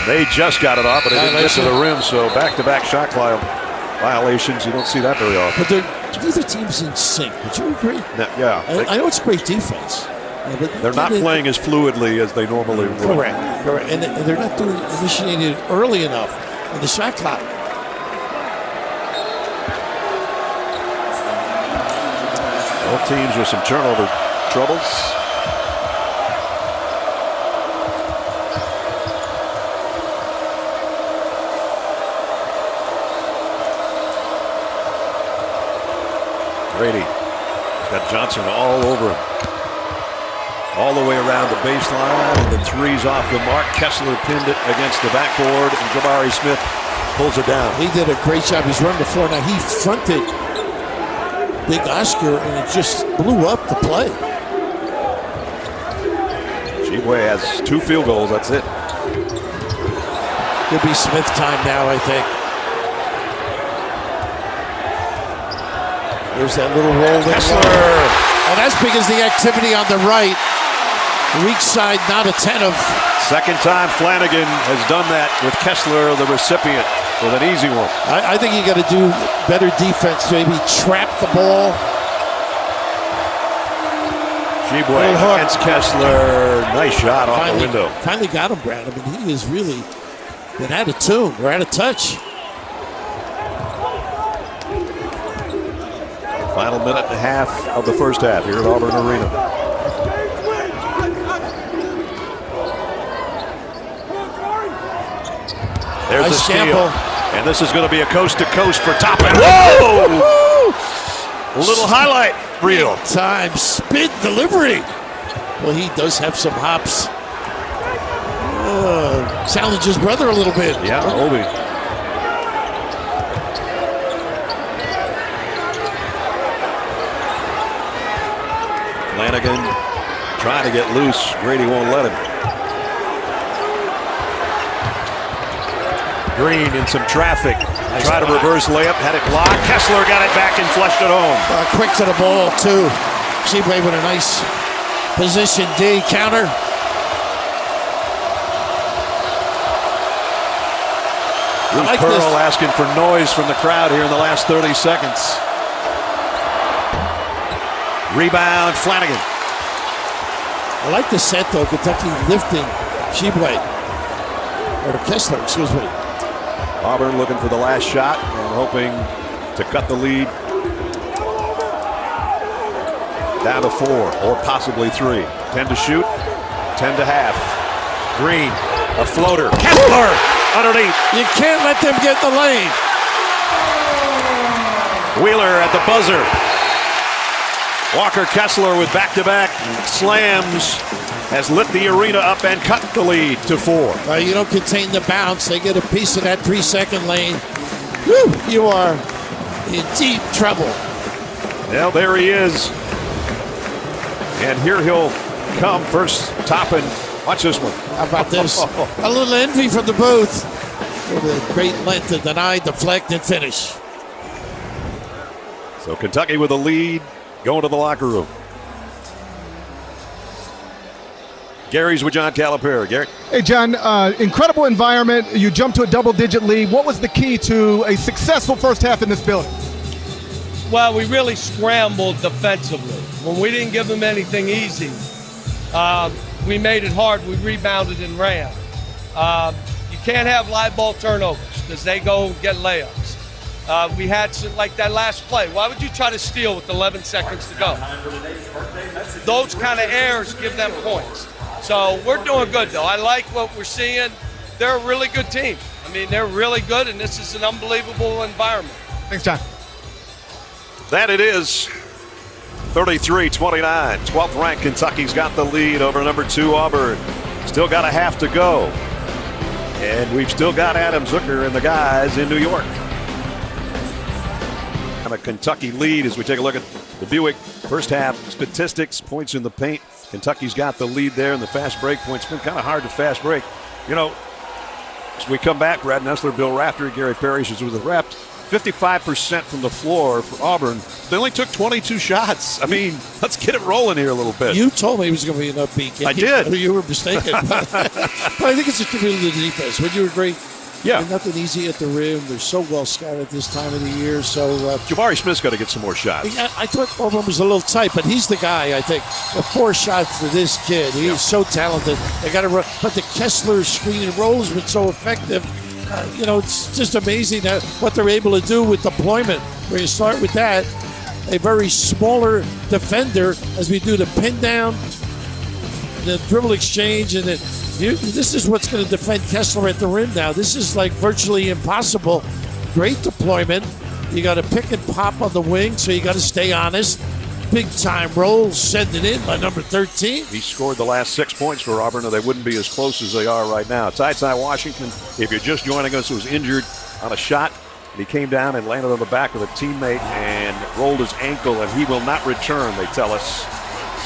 They just got it off, but it didn't get to the rim, so back-to-back shot clock violations. You don't see that very often. But neither team's in sync. Would you agree? Yeah. I know it's great defense. But they're not playing as fluidly as they normally would. Correct. And they're not initiating it early enough in the shot clock. Both teams with some turnover troubles. Grady got Johnson all over him. All the way around the baseline, and the 3's off the mark. Kessler pinned it against the backboard, and Jabari Smith pulls it down. He did a great job. He's running the floor. Now he fronted Big Oscar, and it just blew up the play. Tshiebwe has 2 field goals. That's it. Could be Smith time now, I think. There's that little roll. Kessler. And that's because the activity on the right, weak side not attentive. Second time Flanagan has done that with Kessler, the recipient, with an easy one. I think you got to do better defense to maybe trap the ball. Tshiebwe against Kessler. Nice shot off the window. Finally got him, Brad. I mean, he has really been out of tune or out of touch. Final minute and a half of the first half here at Auburn Arena. There's a steal. And this is going to be a coast-to-coast for Toppin. Whoa! A little highlight reel. Time spin delivery. Well, he does have some hops. Challenge his brother a little bit. Yeah, Obi. Flanagan trying to get loose. Grady won't let him. Green in some traffic. Nice Try to block. reverse layup. Had it blocked. Kessler got it back and flushed it home. Quick to the ball, too. Tshiebwe with a nice position D counter. Bruce like Pearl this. asking for noise from the crowd here in the last 30 seconds. Rebound, Flanagan. I like the set, though. Kentucky lifting Tshiebwe. Or Kessler, excuse me. Auburn looking for the last shot and hoping to cut the lead down to 4 or possibly 3. 10 to shoot, 10 to half. Green, a floater. Kessler underneath. You can't let them get the lane. Wheeler at the buzzer. Walker Kessler with back-to-back slams has lit the arena up and cut the lead to 4. You don't contain the bounce. They get a piece of that 3-second lane. Whew, you are in deep trouble. Well, there he is. And here he'll come first. Toppin. Watch this one. How about this? A little envy from the booth. With a great length to deny, deflect, and finish. So Kentucky with a lead, going to the locker room. Gary's with John Calipari. Gary. Hey, John, incredible environment. You jumped to a double-digit lead. What was the key to a successful first half in this building? Well, we really scrambled defensively. When we didn't give them anything easy, we made it hard. We rebounded and ran. You can't have live ball turnovers because they go get layups. We had some, like that last play. Why would you try to steal with 11 seconds to go? Those kind of errors give them points. So we're doing good, though. I like what we're seeing. They're a really good team. I mean, they're really good, and this is an unbelievable environment. Thanks, John. That it is. 33-29. 12th ranked Kentucky's got the lead over number 2 Auburn. Still got a half to go. And we've still got Adam Zucker and the guys in New York. And a Kentucky lead as we take a look at the Buick first half statistics, points in the paint. Kentucky's got the lead there in the fast break points. It's been kind of hard to fast break. You know, as we come back, Brad Nessler, Bill Rafter, Gary Parrish is with the reps. 55% from the floor for Auburn. They only took 22 shots. I mean, let's get it rolling here a little bit. You told me he was going to be an upbeat game. I did. You were mistaken. But I think it's a tribute to the defense. Would you agree? Yeah. There's nothing easy at the rim. They're so well scouted this time of the year. So Jabari Smith's got to get some more shots. I thought Auburn was a little tight, but he's the guy, I think. The 4 shots for this kid. He's so talented. They got to run. But the Kessler screen and roll has been so effective. It's just amazing what they're able to do with deployment. Where you start with that, a very smaller defender as we do the pin down, the dribble exchange, and then this is what's going to defend Kessler at the rim now. This is like virtually impossible. Great deployment. You got to pick and pop on the wing, so you got to stay honest. Big time roll, send it in by number 13. He scored the last 6 points for Auburn, or they wouldn't be as close as they are right now. Tyty Washington, if you're just joining us, was injured on a shot And he came down and landed on the back of a teammate and rolled his ankle, and he will not return, they tell us.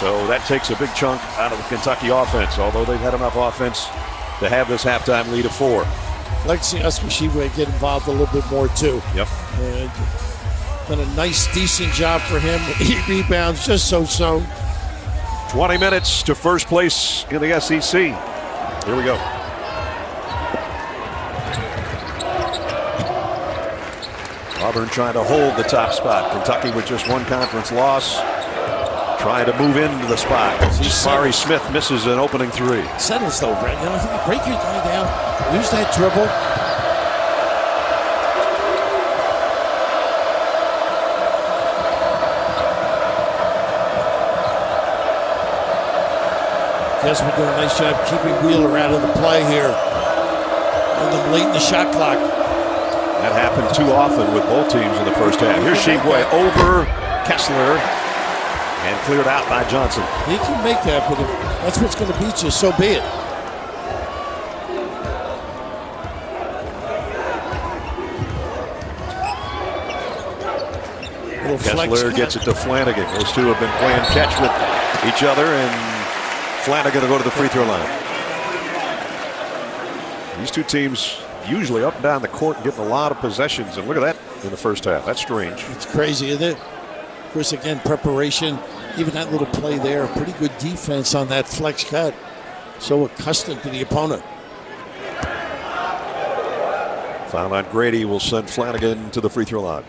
So that takes a big chunk out of the Kentucky offense, although they've had enough offense to have this halftime lead of 4. I'd like to see Oscar Tshiebwe get involved a little bit more, too. Yep. And done a nice, decent job for him. 8 rebounds, just so-so. 20 minutes to first place in the SEC. Here we go. Auburn trying to hold the top spot. Kentucky with just 1 conference loss, trying to move into the spot. Jabari Smith misses an opening 3. Settles though, Brett. You know, break your guy down, use that dribble. Kessler doing a nice job keeping Wheeler out of the play here. And them late in the shot clock. That happened too often with both teams in the first half. Here's Tshiebwe over Kessler and cleared out by Johnson. He can make that, but if that's what's going to beat you, so be it. Kessler gets it to Flanagan. Those two have been playing catch with each other, and Flanagan to go to the free throw line. These two teams usually up and down the court and getting a lot of possessions, and look at that in the first half. That's strange. It's crazy, isn't it? Of course, again, preparation, even that little play there, pretty good defense on that flex cut. So accustomed to the opponent. Foul on Grady will send Flanagan to the free throw line.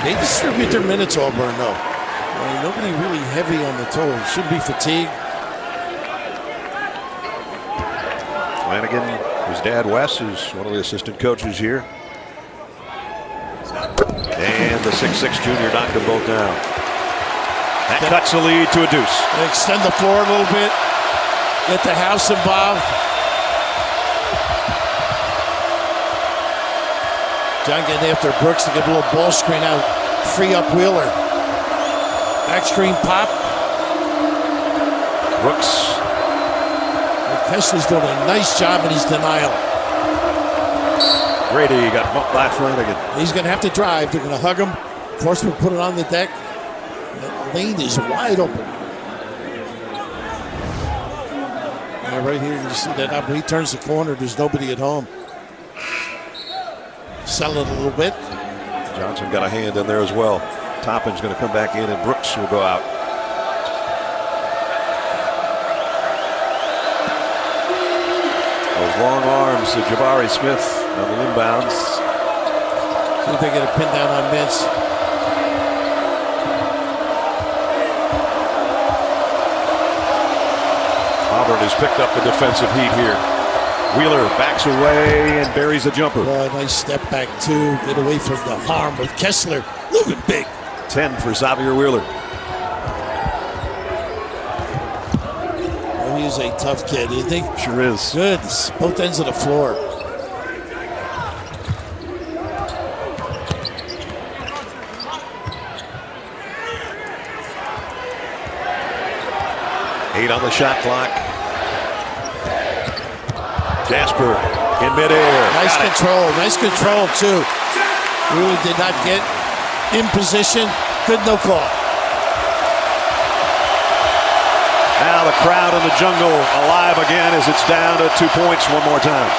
They distribute their minutes, Auburn, though. Nobody really heavy on the toes. Shouldn't be fatigued. Flanagan, his dad Wes, is one of the assistant coaches here. And the 6'6" junior knocked them both down. That cuts the lead to a deuce. They extend the floor a little bit. Get the house involved. John getting after Brooks to get a little ball screen out. Free up Wheeler. Back screen pop. Brooks. Kessler's doing a nice job in his denial. Grady got bumped by Flanagan. He's going to have to drive. They're going to hug him. Force him to put it on the deck. That lane is wide open. Right here, you see that up. He turns the corner. There's nobody at home. Sell it a little bit. Johnson got a hand in there as well. Toppin's going to come back in, and Brooks will go out. Those long arms to Jabari Smith on the inbounds. See if they get a pin down on Mintz. Auburn has picked up the defensive heat here. Wheeler backs away and buries a jumper. Oh, nice step back, too. Get away from the harm of Kessler. Looking big. 10 for Xavier Wheeler. Oh, he's a tough kid, isn't he? Sure is. Good. Both ends of the floor. Eight on the shot clock. Jasper in midair. Nice control, too. Really did not get in position. Good no call. Now the crowd in the jungle alive again as it's down to 2 points one more time.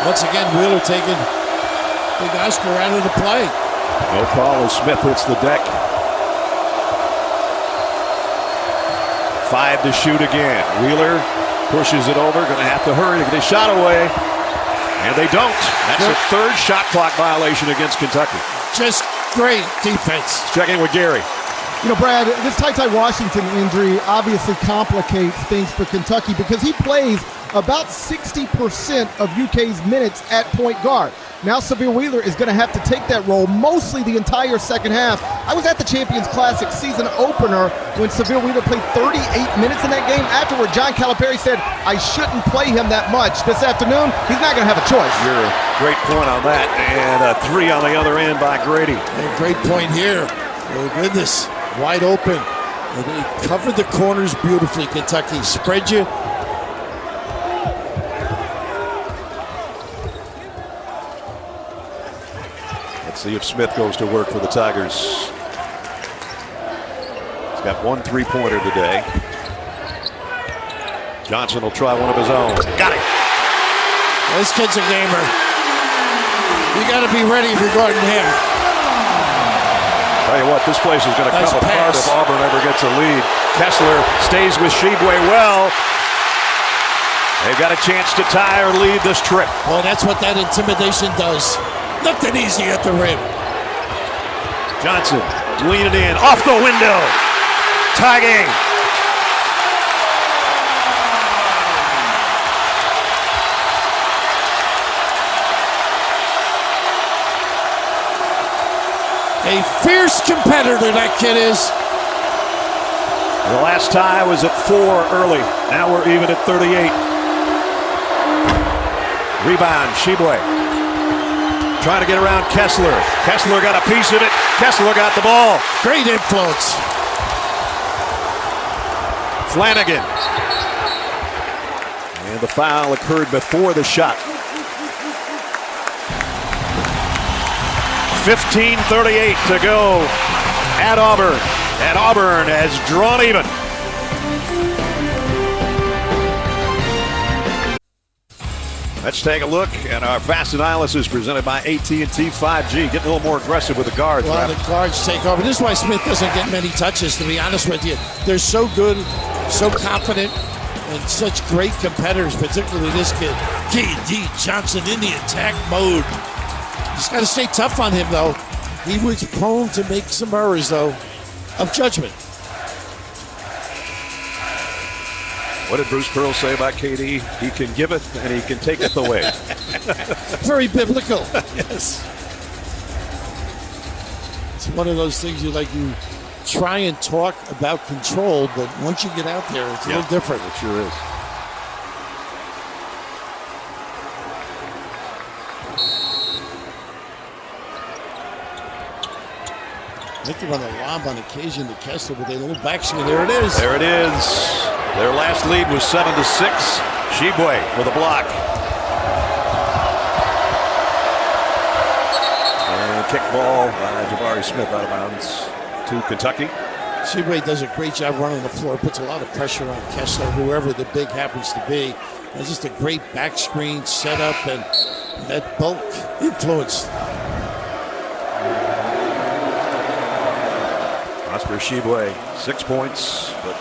Once again, Wheeler taking Big Oscar out of the play. No call as Smith hits the deck. 5 to shoot again. Wheeler pushes it over. Going to have to hurry to get his shot away. And they don't. That's a third shot clock violation against Kentucky. Just great defense. Checking with Gary. You know, Brad, this Tyty Washington injury obviously complicates things for Kentucky because he plays about 60% of UK's minutes at point guard. Now Xavier Wheeler is going to have to take that role mostly the entire second half. I was at the Champions Classic season opener when Xavier Wheeler played 38 minutes in that game. Afterward, John Calipari said, I shouldn't play him that much. This afternoon, he's not going to have a choice. You're a great point on that. And a 3 on the other end by Grady. And great point here. Oh, goodness. Wide open. And they covered the corners beautifully, Kentucky. Spread you. See if Smith goes to work for the Tigers. He's got 1 3-pointer today. Johnson will try one of his own. Got it. This kid's a gamer. You got to be ready if you're guarding him. Tell you what, this place is going to Nice come apart pass. if Auburn ever gets a lead. Kessler stays with Tshiebwe well. They've got a chance to tie or lead this trip. Well, that's what that intimidation does. Nothing easy at the rim. Johnson leaning in, off the window. Tie game. A fierce competitor, that kid is. The last tie was at 4 early. Now we're even at 38. Rebound, Tshiebwe. Trying to get around Kessler. Kessler got a piece of it. Kessler got the ball. Great influence. Flanagan. And the foul occurred before the shot. 15:38 to go at Auburn. And Auburn has drawn even. Let's take a look at our fast analysis presented by AT&T 5G. Getting a little more aggressive with the guards. Well, the guards take over. This is why Smith doesn't get many touches, to be honest with you. They're so good, so confident, and such great competitors, particularly this kid. Grady Johnson in the attack mode. Just got to stay tough on him, though. He was prone to make some errors, though, of judgment. What did Bruce Pearl say about KD? He can giveth and he can taketh away. Very biblical. Yes. It's one of those things you try and talk about control, but once you get out there, it's a little different. It sure is. I think they run a lob on occasion to Kessler, but they a little backswing. There it is. There it is. Their last lead was 7-6. Tshiebwe with a block. And kick ball by Jabari Smith out of bounds to Kentucky. Tshiebwe does a great job running the floor, puts a lot of pressure on Kessler, whoever the big happens to be. It's just a great back screen setup and that bulk influence. Oscar Tshiebwe, 6 points, but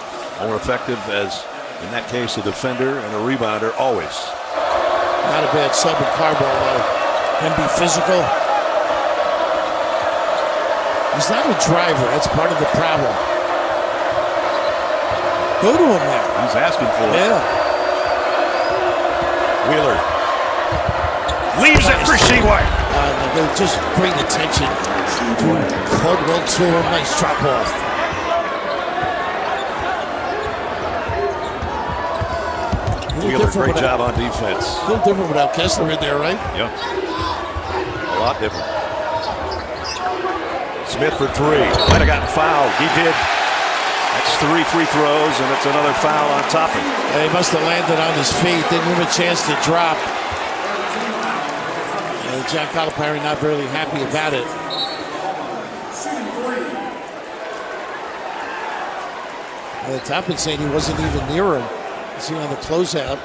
more effective as, in that case, a defender and a rebounder always. Not a bad sub in Carball, though. Can be physical. He's not a driver. That's part of the problem. Go to him now. He's asking for it. Yeah. Wheeler leaves it for Tshiebwe. They're just bring attention to Caldwell to a nice drop off. Wheeler, great job on defense. A little different without Kessler in there, right? Yeah. A lot different. Smith for 3. Might have gotten fouled. He did. That's 3 free throws, and it's another foul on Toppin. He must have landed on his feet. Didn't give him a chance to drop. John Calipari not really happy about it. Toppin saying he wasn't even near him. See on the closeout.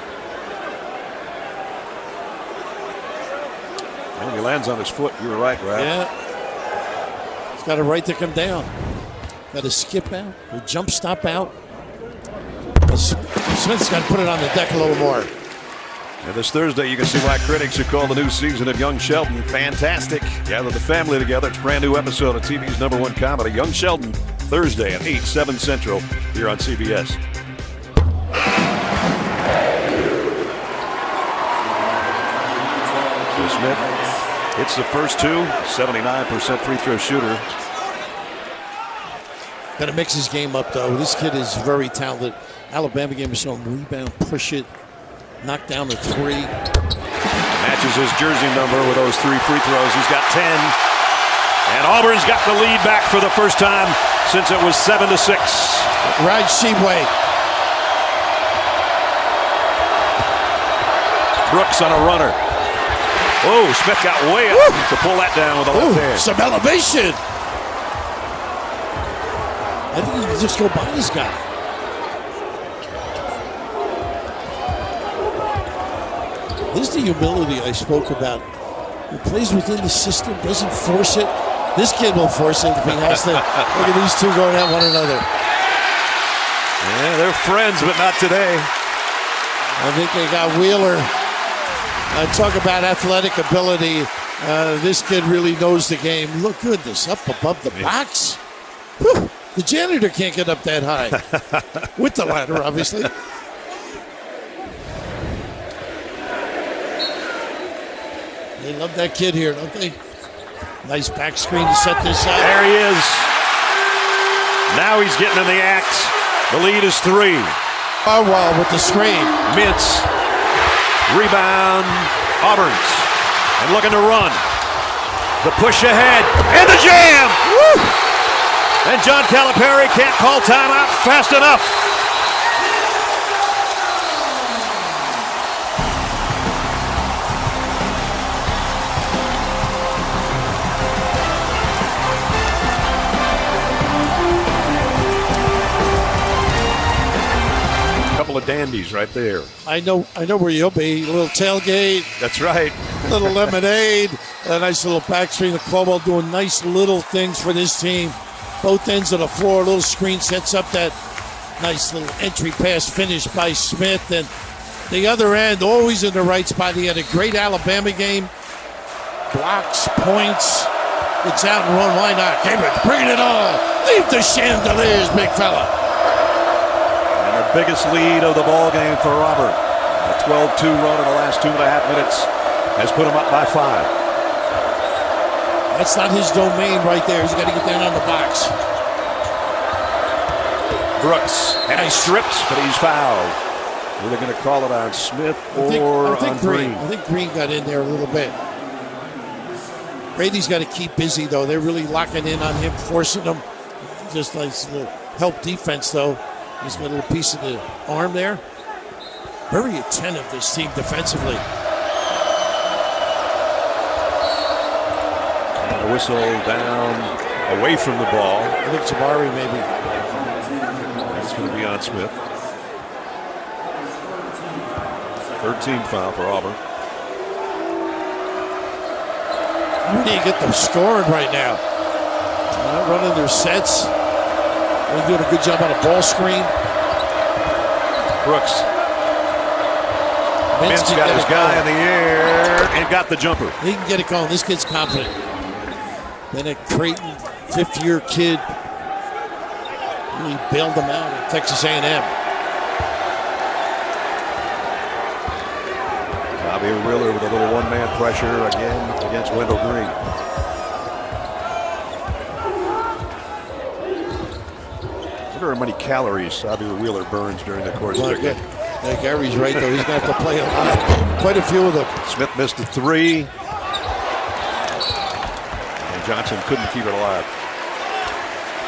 And he lands on his foot. You were right, Brad. Yeah. He's got a right to come down. Got to skip out or jump stop out. Smith's got to put it on the deck a little more. And this Thursday, you can see why critics who call the new season of Young Sheldon fantastic. Gather the family together. It's a brand new episode of TV's #1 comedy, Young Sheldon, Thursday at 8, 7 Central here on CBS. So Smith hits the first 2, 79% free throw shooter. Got to mix his game up, though. This kid is very talented. Alabama game is showing rebound, push it, knock down the 3. Matches his jersey number with those 3 free throws. He's got 10. And Auburn's got the lead back for the first time since it was 7-6. Right, Tshiebwe. Brooks on a runner. Oh, Smith got way up to pull that down with the left hand. Some elevation. I think he can just go by this guy. This is the humility I spoke about. He plays within the system, doesn't force it. This kid will force it if he has to. Look at these two going at one another. Yeah, they're friends, but not today. I think they got Wheeler. Talk about athletic ability. This kid really knows the game. Look, goodness, up above the box. Whew, the janitor can't get up that high. With the ladder, obviously. They love that kid here, don't they? Nice back screen to set this up. There he is. Now he's getting in the act. The lead is 3. Harwell with the screen. Mintz. Rebound. Auburn's. And looking to run. The push ahead. And the jam! Woo! And John Calipari can't call timeout fast enough. Of dandies right there. I know where you'll be. A little tailgate. That's right. A little lemonade. A nice little backstream of Caldwell doing nice little things for this team. Both ends of the floor. A little screen sets up that nice little entry pass finish by Smith. And the other end, always in the right spot. He had a great Alabama game. Blocks, points. It's out and run. Why not? Cambridge, bring it on. Leave the chandeliers, big fella. Biggest lead of the ball game for Auburn. A 12-2 run in the last 2.5 minutes has put him up by 5. That's not his domain right there. He's got to get down on the box. Brooks, and he strips, but he's fouled. Are they going to call it on Smith or on Green? I think Green got in there a little bit. Grady's got to keep busy, though. They're really locking in on him, forcing him. Just nice little help defense, though. He's got a little piece of the arm there. Very attentive, this team defensively. And a whistle down away from the ball. I think Jabari maybe. That's going to be on Smith. 13 foul for Auburn. Where do you get them scoring right now? They're not running their sets. They're doing a good job on a ball screen. Brooks. Mintz got his guy in the air and got the jumper. He can get it going. This kid's confident. Then a Creighton, 5th-year kid, really bailed him out at Texas A&M. Bobby Wheeler with a little one-man pressure again against Wendell Green. I wonder how many calories Bobby Wheeler burns during the course of the game. Yeah, Gary's right, though. He's going to have to play a lot. Quite a few of them. Smith missed a 3. And Johnson couldn't keep it alive.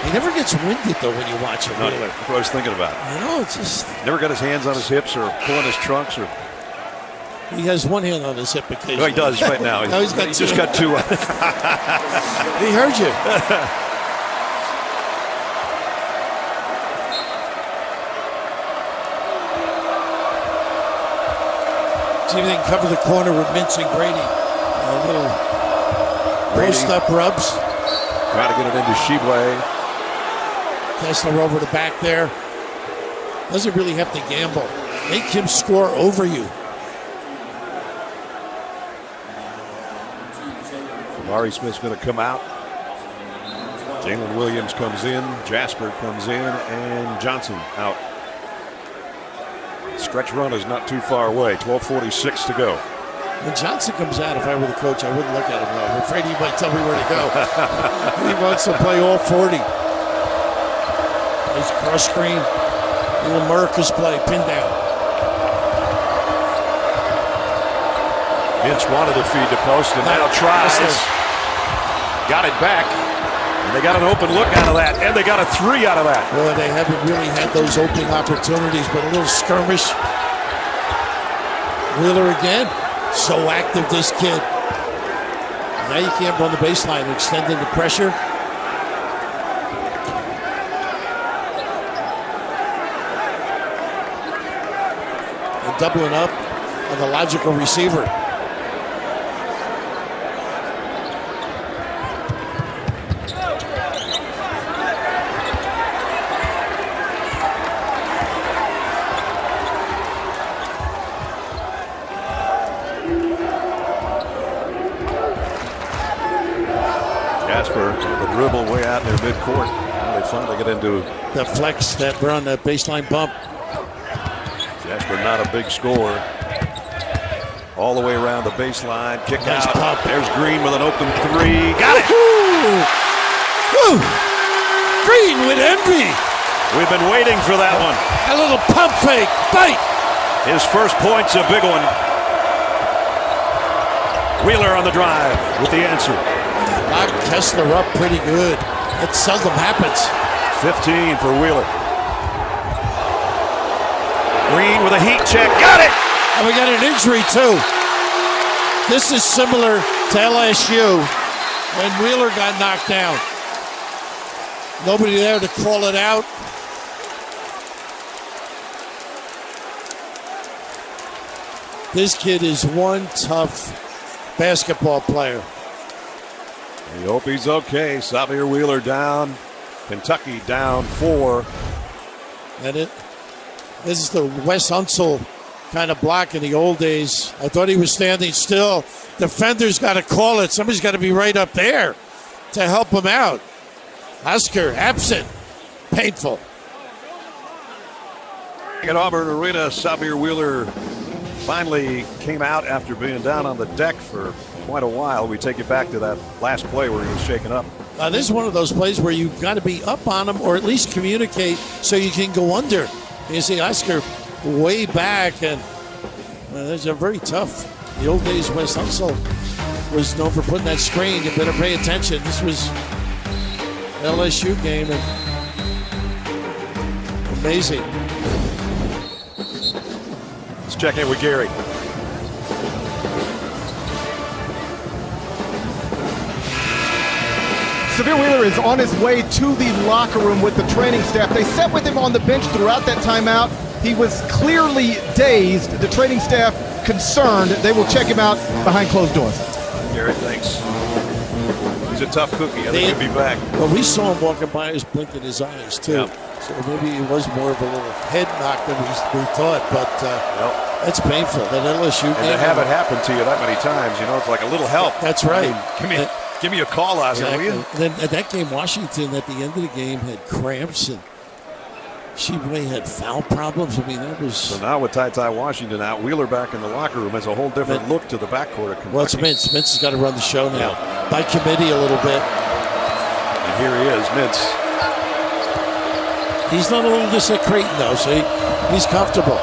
He never gets winded, though, when you watch him. That's what I was thinking about. You know, it's just... Never got his hands on his hips or pulling his trunks. Or He has one hand on his hip occasionally. No, he does right now. No, he's just got 2. He heard you. See if they can cover the corner with Mintz and Grady. A little post-up rubs. Trying to get it into Tshiebwe. Kessler over the back there. Doesn't really have to gamble. Make him score over you. Amari Smith's going to come out. Jalen Williams comes in. Jasper comes in. And Johnson out. Stretch run is not too far away. 12:46 to go. When Johnson comes out, if I were the coach, I wouldn't look at him. I'm afraid he might tell me where to go. He wants to play all 40. Nice cross screen. Little America's play. Pin down. Mintz wanted to feed the post and now tries. Got it back. And they got an open look out of that. And they got a 3 out of that. Boy, they haven't really had those open opportunities, but a little skirmish. Wheeler again. So active, this kid. Now you can't run the baseline and extend into pressure. And doubling up on the logical receiver. The dribble way out near midcourt. They finally get into the flex, that run, that baseline bump. Jasper, not a big scorer. All the way around the baseline. Kick Nice out. pop. There's Green with an open three. Got it. Woo! Green with envy. We've been waiting for that one. A little pump fake. Bite. His first point's a big one. Wheeler on the drive with the answer. Locked Kessler up pretty good. That seldom happens. 15 for Wheeler. Green with a heat check. Got it! And we got an injury, too. This is similar to LSU when Wheeler got knocked down. Nobody there to call it out. This kid is one tough basketball player. We hope he's okay. Xavier Wheeler down. Kentucky down 4. And this is the Wes Unseld kind of block in the old days. I thought he was standing still. Defender's got to call it. Somebody's got to be right up there to help him out. Oscar absent. Painful. At Auburn Arena, Xavier Wheeler finally came out after being down on the deck for quite a while. We take you back to that last play where he was shaken up. This is one of those plays where you've got to be up on him or at least communicate so you can go under. You see Oscar way back, and those are very tough. The old days Wes Unseld was known for putting that screen. You better pay attention. This was an LSU game, and amazing. Let's check in with Gary. Xavier Wheeler is on his way to the locker room with the training staff. They sat with him on the bench throughout that timeout. He was clearly dazed. The training staff concerned. They will check him out behind closed doors. Gary, thanks. He's a tough cookie. I think he'll be back. Well, we saw him walking by us blinking his eyes, too. Yep. So maybe it was more of a little head knock than we thought, but it's painful. That LSU game. And to have it happen to you that many times, it's like a little help. That's right. I mean, give me a call out here, will you? And then at that game, Washington at the end of the game had cramps, and Tshiebwe had foul problems. I mean, that was. So now with Tyty Washington out, Wheeler back in the locker room has a whole different look to the backcourt of Kentucky. Well, it's Mintz. Mintz has got to run the show now by committee a little bit. And here he is, Mintz. He's not a little desecrating though, so he's comfortable.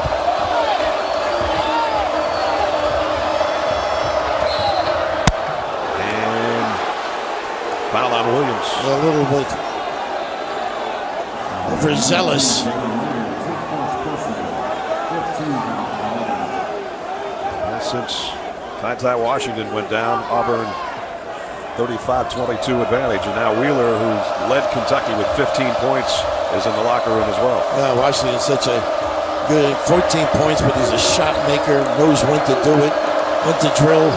And foul on Williams. A little bit overzealous. Since Tyty Washington went down, Auburn 35-22 advantage, and now Wheeler, who's led Kentucky with 15 points, is in the locker room as well. Washington's such a good 14 points, but he's a shot maker, knows when to do it, when to drill.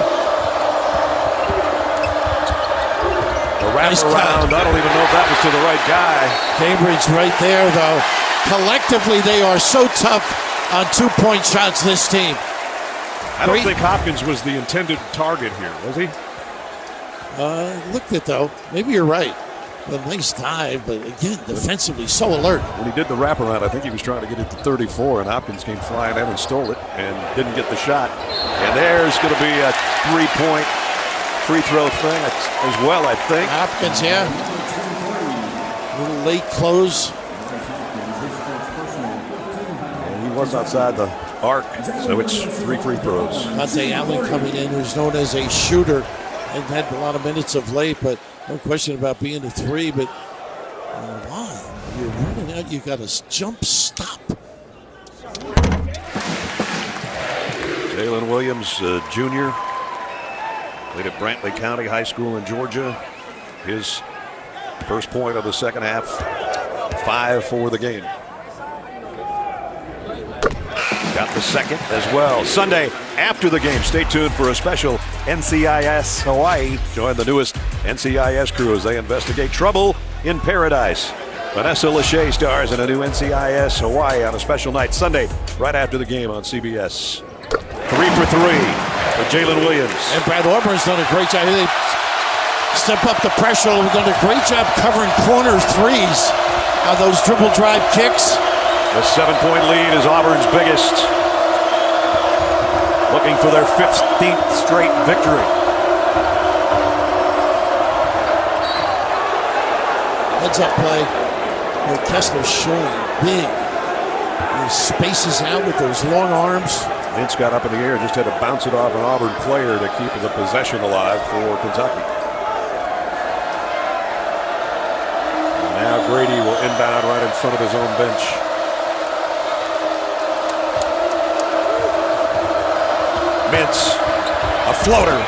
The wraparound, I don't even know if that was to the right guy. Cambridge right there, though. Collectively, they are so tough on two-point shots, this team. I don't think Hopkins was the intended target here, was he? Looked it, though. Maybe you're right. A nice dive, but again, defensively, so alert. When he did the wraparound, I think he was trying to get it to 34, and Hopkins came flying in and stole it and didn't get the shot. And there's going to be a three-point free throw thing as well, I think. Hopkins, yeah. A little late close. And he was outside the arc, so it's 3 free throws. Dante Allen coming in, who's known as a shooter, and had a lot of minutes of late, but no question about being a three. But why? You're running out, you got to jump stop. Jalen Williams, Jr., Played at Brantley County High School in Georgia. His first point of the second half, 5 for the game. Got the second as well. Sunday after the game, stay tuned for a special NCIS Hawaii. Join the newest NCIS crew as they investigate trouble in paradise. Vanessa Lachey stars in a new NCIS Hawaii on a special night Sunday right after the game on CBS. 3 for 3 for Jalen Williams. And Brad Auburn's done a great job. They step up the pressure. We've done a great job covering corner threes on those dribble drive kicks. The 7-point lead is Auburn's biggest. Looking for their 15th straight victory. Heads up play. Kessler showing big. He spaces out with those long arms. Mintz got up in the air, just had to bounce it off an Auburn player to keep the possession alive for Kentucky. And now Grady will inbound right in front of his own bench. Mintz, a floater.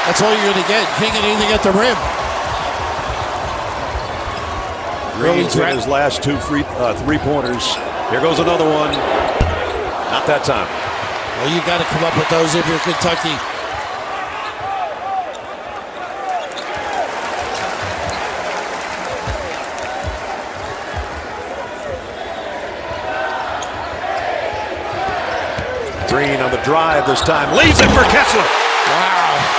That's all you're going to get. Can't get anything at the rim. Grady's hit his last 2 three-pointers. Here goes another one. Not that time. Well, you got to come up with those if you're Kentucky. Green on the drive this time. Leaves it for Kessler. Wow.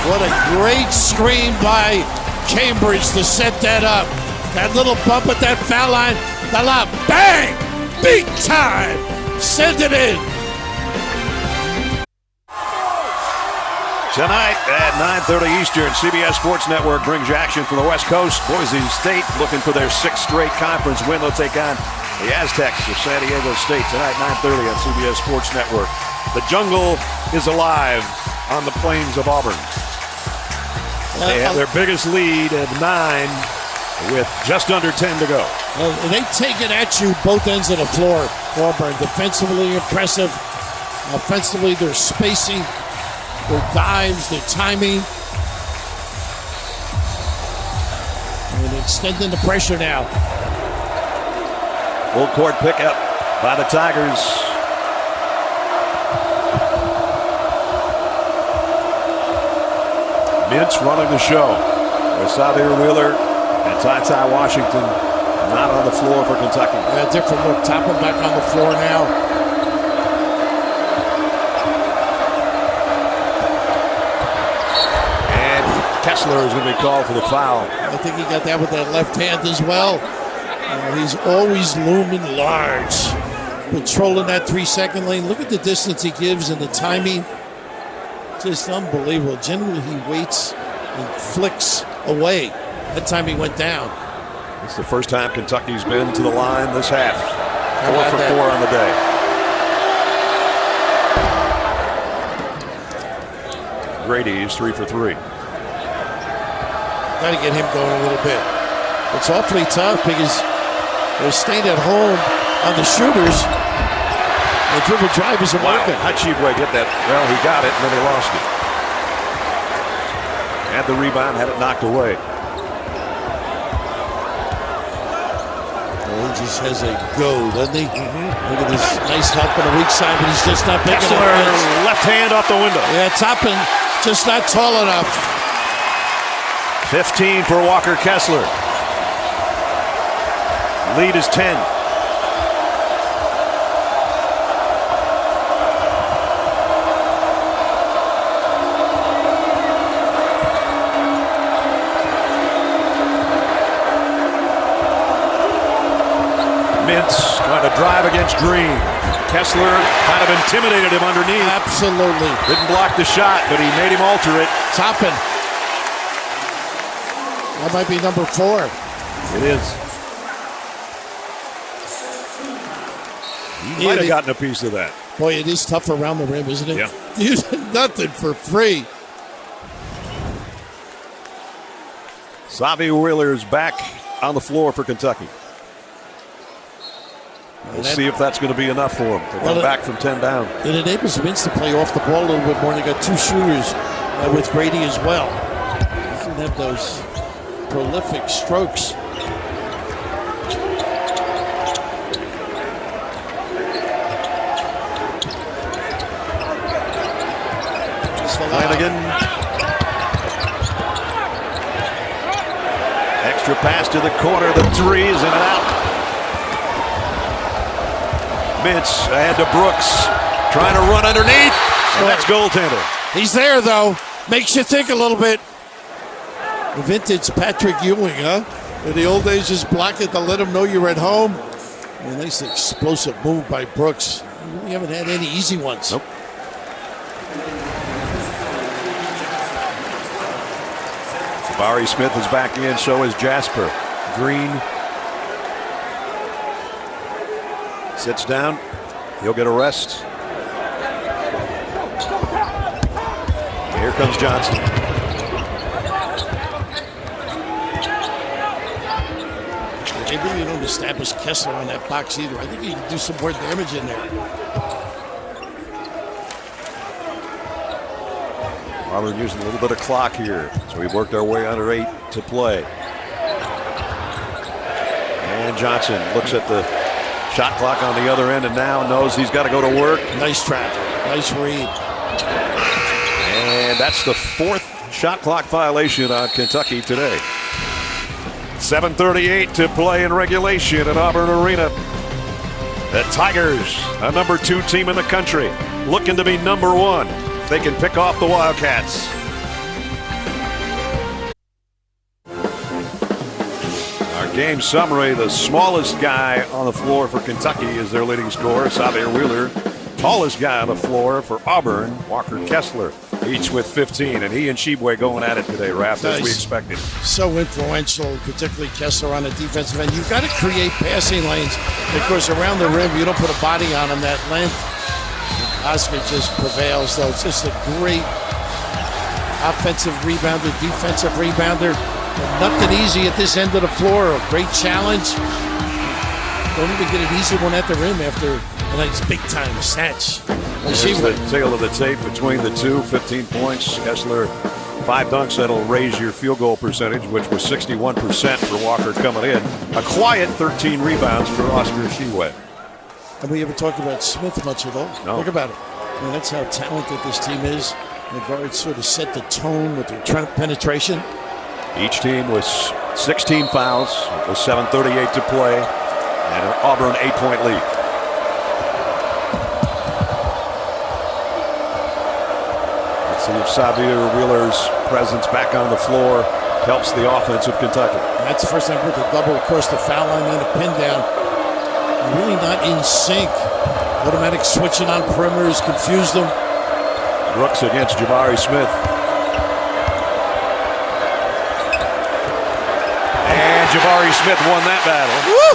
What a great screen by Cambridge to set that up. That little bump at that foul line. The lob. Bang! Big time! Send it in. Tonight at 9:30 Eastern, CBS Sports Network brings you action from the West Coast. Boise State looking for their 6th straight conference win. They'll take on the Aztecs of San Diego State tonight, 9:30 on CBS Sports Network. The jungle is alive on the plains of Auburn. They have their biggest lead at 9 with just under 10 to go. They take it at you both ends of the floor, Auburn. Defensively impressive. Offensively, their spacing, their dives, their timing. And extending the pressure now. Full court pickup by the Tigers. Mintz running the show. There's Xavier Wheeler and Tyty Washington not on the floor for Kentucky. Yeah, different look. Toppin back on the floor now. And Kessler is going to be called for the foul. I think he got that with that left hand as well. He's always looming large. Patrolling that 3-second lane. Look at the distance he gives and the timing. Just unbelievable. Generally, he waits and flicks away. That time he went down. It's the first time Kentucky's been to the line this half. 4 for 4 on the day. Grady is 3 for 3. Got to get him going a little bit. It's awfully tough because they're staying at home on the shooters. The dribble drive isn't working. How'd Tshiebwe get that? Well, he got it, and then he lost it. Had the rebound, had it knocked away. Well, he just has a go, doesn't he? Look at this nice help on the weak side, but he's just not big Kessler, enough. left hand off the window. Yeah, Toppin just not tall enough. 15 for Walker Kessler. Lead is 10. Mintz trying to drive against Green. Kessler kind of intimidated him underneath. Absolutely. Didn't block the shot, but he made him alter it. Toppin. That might be number 4. It is. He might have gotten a piece of that. Boy, it is tough around the rim, isn't it? Yeah. Nothing for free. Xavier Wheeler's back on the floor for Kentucky. We'll see if that's going to be enough for them to come back from 10 down. It enables Mintz to play off the ball a little bit more. They got 2 shooters with Grady as well. He doesn't have those prolific strokes. Flanagan. Extra pass to the corner. The 3 is in and out. Mintz ahead to Brooks. Trying to run underneath. And that's goaltender. He's there, though. Makes you think a little bit. The vintage Patrick Ewing, huh? In the old days, just block it to let him know you're at home. A nice explosive move by Brooks. We haven't had any easy ones. Nope. Jabari Smith is back in, so is Jasper. Green sits down. He'll get a rest. Here comes Johnson. They really don't establish Kessler on that box either. I think he can do some more damage in there. Auburn using a little bit of clock here. So we've worked our way under 8 to play. And Johnson looks at the shot clock on the other end and now knows he's got to go to work. Nice trap. Nice read. And that's the 4th shot clock violation on Kentucky today. 7:38 to play in regulation at Auburn Arena. The Tigers, a number 2 team in the country, looking to be number 1. They can pick off the Wildcats. Our game summary: the smallest guy on the floor for Kentucky is their leading scorer, Xavier Wheeler. Tallest guy on the floor for Auburn, Walker Kessler, each with 15. And he and Tshiebwe going at it today, Raph, as we expected. So influential, particularly Kessler on the defensive end. You've got to create passing lanes because around the rim, you don't put a body on him. That length, Oscar just prevails, though. It's just a great offensive rebounder, defensive rebounder. Nothing easy at this end of the floor. A great challenge. Don't even get an easy one at the rim after a nice big-time snatch. There's the tail of the tape between the two. 15 points. Kessler, 5 dunks. That'll raise your field goal percentage, which was 61% for Walker coming in. A quiet 13 rebounds for Oscar Tshiebwe. And we haven't talked about Smith much at all. No. Think about it. I mean, that's how talented this team is. The guards sort of set the tone with their penetration. Each team was 16 fouls with 7:38 to play, and an Auburn 8-point lead. Let's see if Xavier Wheeler's presence back on the floor helps the offense of Kentucky. That's the first time with the double across the foul line and a pin down. Really not in sync. Automatic switching on perimeters confused them. Brooks against Jabari Smith. And Jabari Smith won that battle. Woo!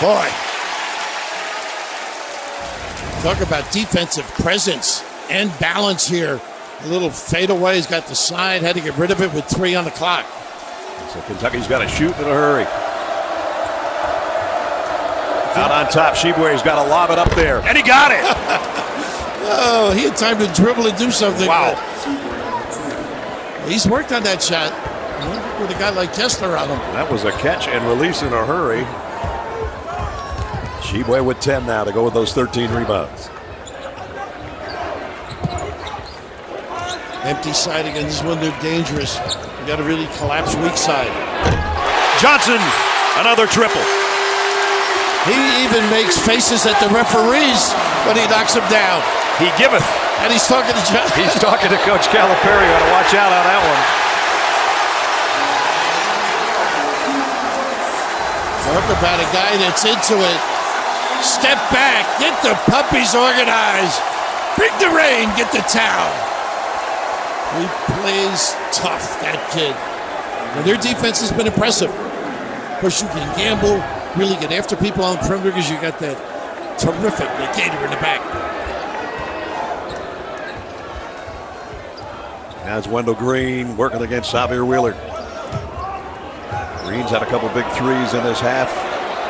Boy. Talk about defensive presence and balance here. A little fadeaway. He's got the side. Had to get rid of it with 3 on the clock. So Kentucky's got to shoot in a hurry. Out on top, Tshiebwe's got to lob it up there. And he got it! Oh, he had time to dribble and do something. Wow. He's worked on that shot with a guy like Kessler on him. That was a catch and release in a hurry. Tshiebwe with 10 now to go with those 13 rebounds. Empty side again. This is when they're dangerous. You got to really collapse weak side. Johnson, another triple. He even makes faces at the referees when he knocks him down. He giveth. And he's talking to John. He's talking to Coach Calipari. Got to watch out on that one. Talk about a guy that's into it. Step back. Get the puppies organized. Bring the rain. Get the towel. He plays tough, that kid. And their defense has been impressive. Of course, you can gamble, really get after people on the perimeter because you got that terrific Gator in the back. Now it's Wendell Green working against Xavier Wheeler. Green's had a couple big threes in this half.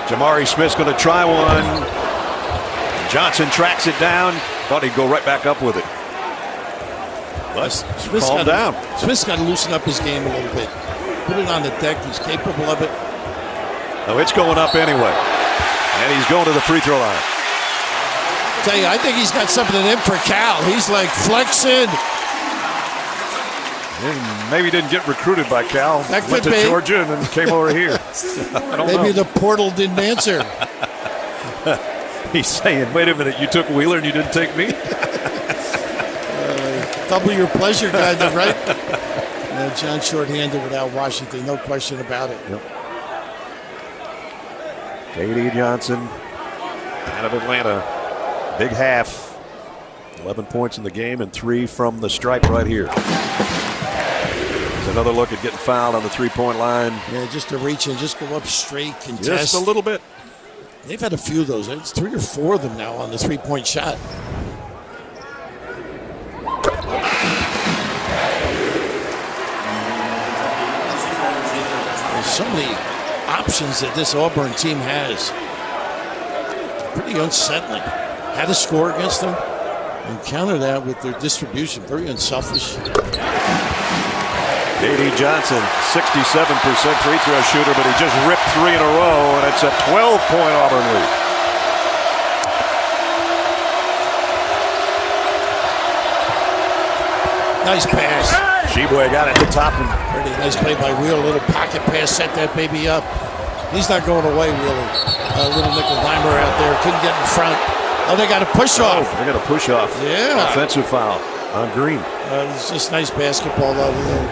Jamari Smith's going to try one. Johnson tracks it down. Thought he'd go right back up with it. But calm down. Smith's got to loosen up his game a little bit. Put it on the deck. He's capable of it. Oh, it's going up anyway. And he's going to the free throw line. Tell you, I think he's got something in for Cal. He's like flexing. Maybe he didn't get recruited by Cal. That Went could to be. Georgia and then came over here. I don't Maybe know. the portal didn't answer. He's saying, wait a minute, you took Wheeler and you didn't take me? Double your pleasure, kind of, right? John shorthanded without Washington, no question about it. Yep. Tyty Johnson out of Atlanta. Big half. 11 points in the game and 3 from the stripe right here. There's another look at getting fouled on the three-point line. Yeah, just to reach and just go up straight, contest. Just a little bit. They've had a few of those. It's 3 or 4 of them now on the three-point shot. There's so many options that this Auburn team has. Pretty unsettling. Had to score against them and counter that with their distribution. Very unselfish. Tyty Johnson, 67% free throw shooter, but he just ripped 3 in a row, and it's a 12-point Auburn lead. Nice pass. Tshiebwe got it to Toppin. Pretty nice play by Wheeler. A little pocket pass, set that baby up. He's not going away, really. A little nickel dimer out there. Couldn't get in front. Oh, they got a push off. They got a push off. Yeah. Offensive foul on Green. It's just nice basketball, though. A little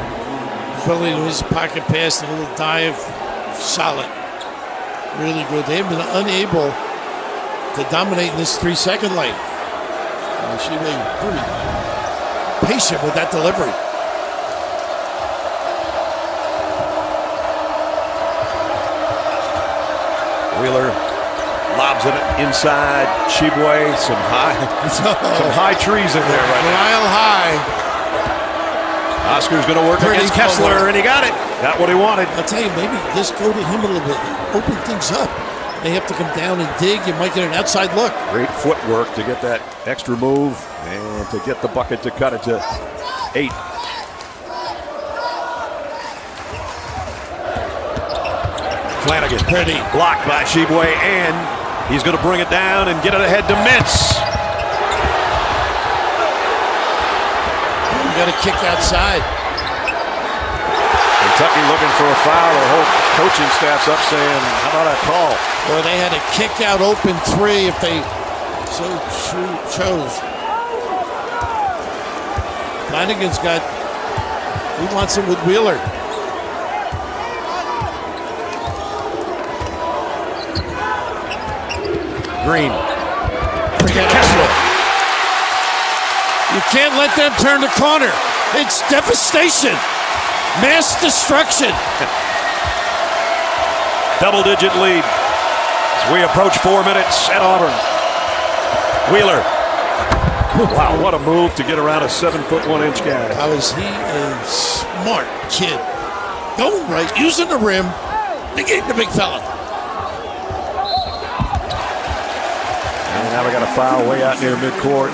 ability to his pocket pass and a little dive. Solid. Really good. They've been unable to dominate in this 3-second lane. She was very patient with that delivery. Wheeler lobs it inside. Tshiebwe, some high trees in there right now. Mile high. Oscar's going to work against Kessler, and he got it. Got what he wanted. I'll tell you, maybe just go to him a little bit. Open things up. They have to come down and dig. You might get an outside look. Great footwork to get that extra move and to get the bucket to cut it to 8. Flanagan, Pretty. blocked by Tshiebwe, and he's going to bring it down and get it ahead to Mintz. You got to kick outside. Kentucky looking for a foul. The whole coaching staff's up saying, how about that call? Or they had to kick out open 3 if they so chose. Flanagan's got, he wants it with Wheeler. Green. Forget Kessler. You can't let them turn the corner. It's devastation. Mass destruction. Double-digit lead as we approach 4 minutes at Auburn. Wheeler. Wow, what a move to get around a 7'1" guy. How is he a smart kid? Going right, using the rim, negating the big fella. And now we got a foul way out near midcourt.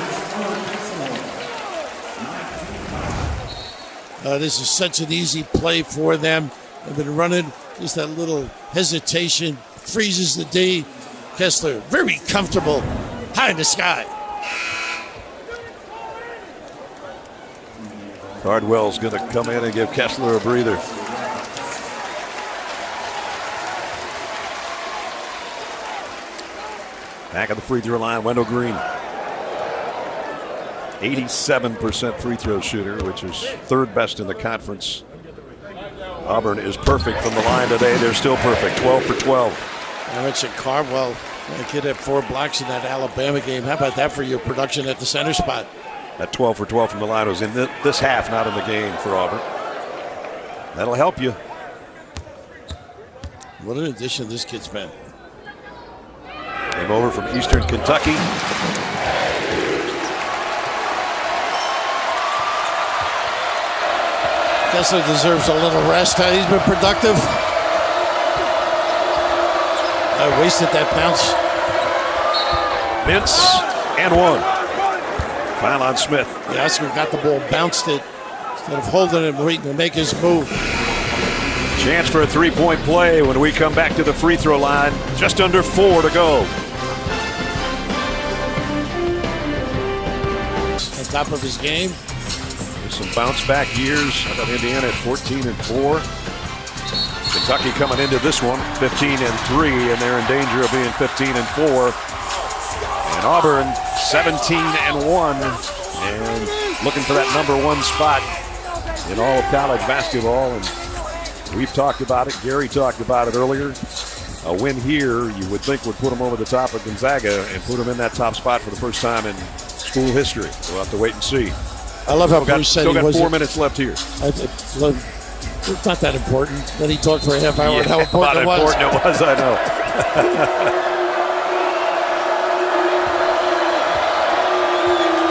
This is such an easy play for them. They've been running, just that little hesitation, freezes the D. Kessler, very comfortable, high in the sky. Cardwell's going to come in and give Kessler a breather. Back at the free throw line, Wendell Green. 87% free throw shooter, which is 3rd best in the conference. Auburn is perfect from the line today. They're still perfect, 12 for 12. I mentioned Cardwell. That kid had 4 blocks in that Alabama game. How about that for your production at the center spot? That 12 for 12 from the line was in this half, not in the game for Auburn. That'll help you. What an addition this kid's been. Came over from Eastern Kentucky. Kessler deserves a little rest. He's been productive. wasted that bounce. Mintz and one. Foul on Smith. Yeah, Oscar got the ball, bounced it, instead of holding it and waiting to make his move. Chance for a three-point play when we come back to the free throw line. Just under 4 to go. On top of his game. There's some bounce back years. How about Indiana at 14-4? Kentucky coming into this one 15-3, and they're in danger of being 15-4. And Auburn 17-1, and looking for that #1 spot in all of college basketball. And we've talked about it. Gary talked about it earlier. A win here, you would think, would put them over the top of Gonzaga and put them in that top spot for the first time in school history. We'll have to wait and see. I love how Bruce said still he got was 4 minutes left here. It's not that important. Then he talked for a half hour. Yeah, how important it was. Important it was, I know.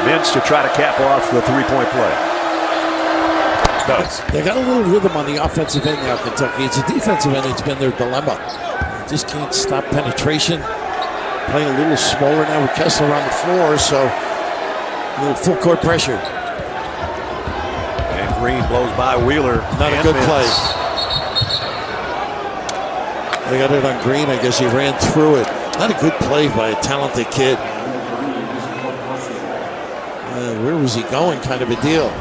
Mintz to try to cap off the three-point play. Does. They got a little rhythm on the offensive end now, Kentucky. It's a defensive end. It's been their dilemma. They just can't stop penetration. Playing a little smaller now with Kessler on the floor, so a little full court pressure. And Green blows by Wheeler. Not a good play. They got it on Green. I guess he ran through it. Not a good play by a talented kid. Where was he going? Kind of a deal.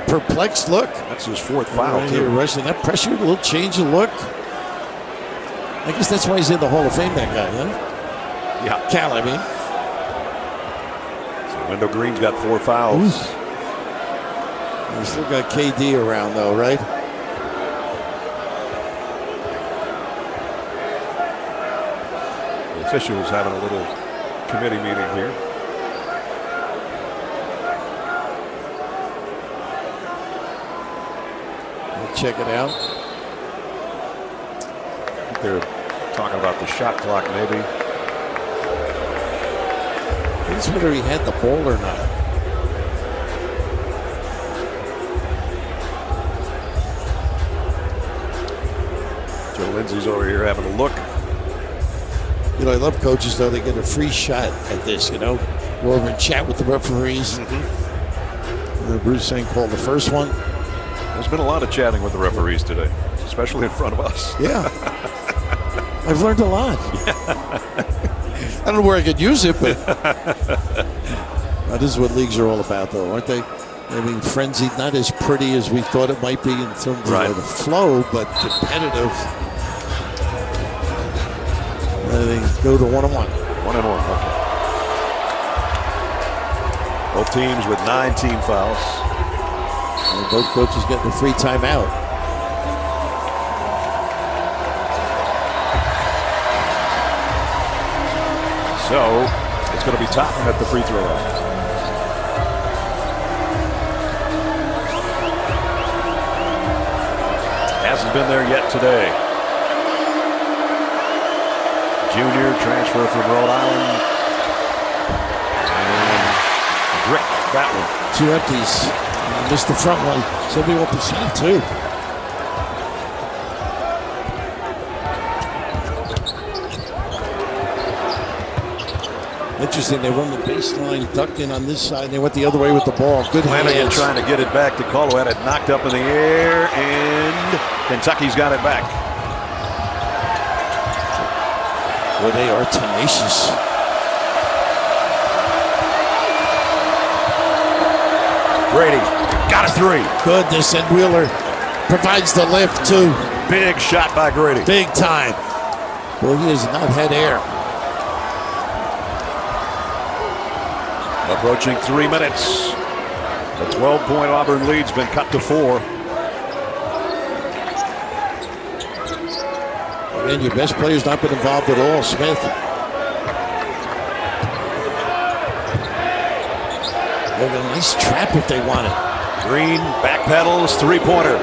Perplexed look. That's his 4th foul. Right here, rushing that pressure, a little change of look. I guess that's why he's in the Hall of Fame, that guy, huh? Yeah. Cal, I mean. So Wendell Green's got 4 fouls. He's still got KD around, though, right? The officials having a little committee meeting here. Check it out. I think they're talking about the shot clock, maybe. It's whether he had the ball or not. Joe Lindsay's over here having a look. You know, I love coaches, though. They get a free shot at this, you know. Go over and chat with the referees. Bruce saying call the first one. There's been a lot of chatting with the referees today, especially in front of us. Yeah. I've learned a lot. I don't know where I could use it, but this is what leagues are all about, though, aren't they? I mean, frenzied, not as pretty as we thought it might be in terms of the flow, but competitive. They go to 1-on-1. 1-on-1, okay. Both teams with 9 team fouls. And both coaches getting a free timeout. So it's going to be Toppin at the free throw line. Hasn't been there yet today. Junior transfer from Rhode Island. And Brick, that one. 2 empties. Missed the front one. 71% too. Interesting. They run the baseline, ducked in on this side. They went the other way with the ball. Good Flanagan hands. trying to get it back to Caldwell. Had it knocked up in the air, and Kentucky's got it back. Well, they are tenacious. Grady got a 3. Goodness, and Wheeler provides the lift too. Big shot by Grady. Big time. Well, he has not had air. Approaching 3 minutes. The 12-point Auburn lead's been cut to 4. And your best player's not been involved at all, Smith. They have a nice trap if they want it. Green backpedals, 3-pointer.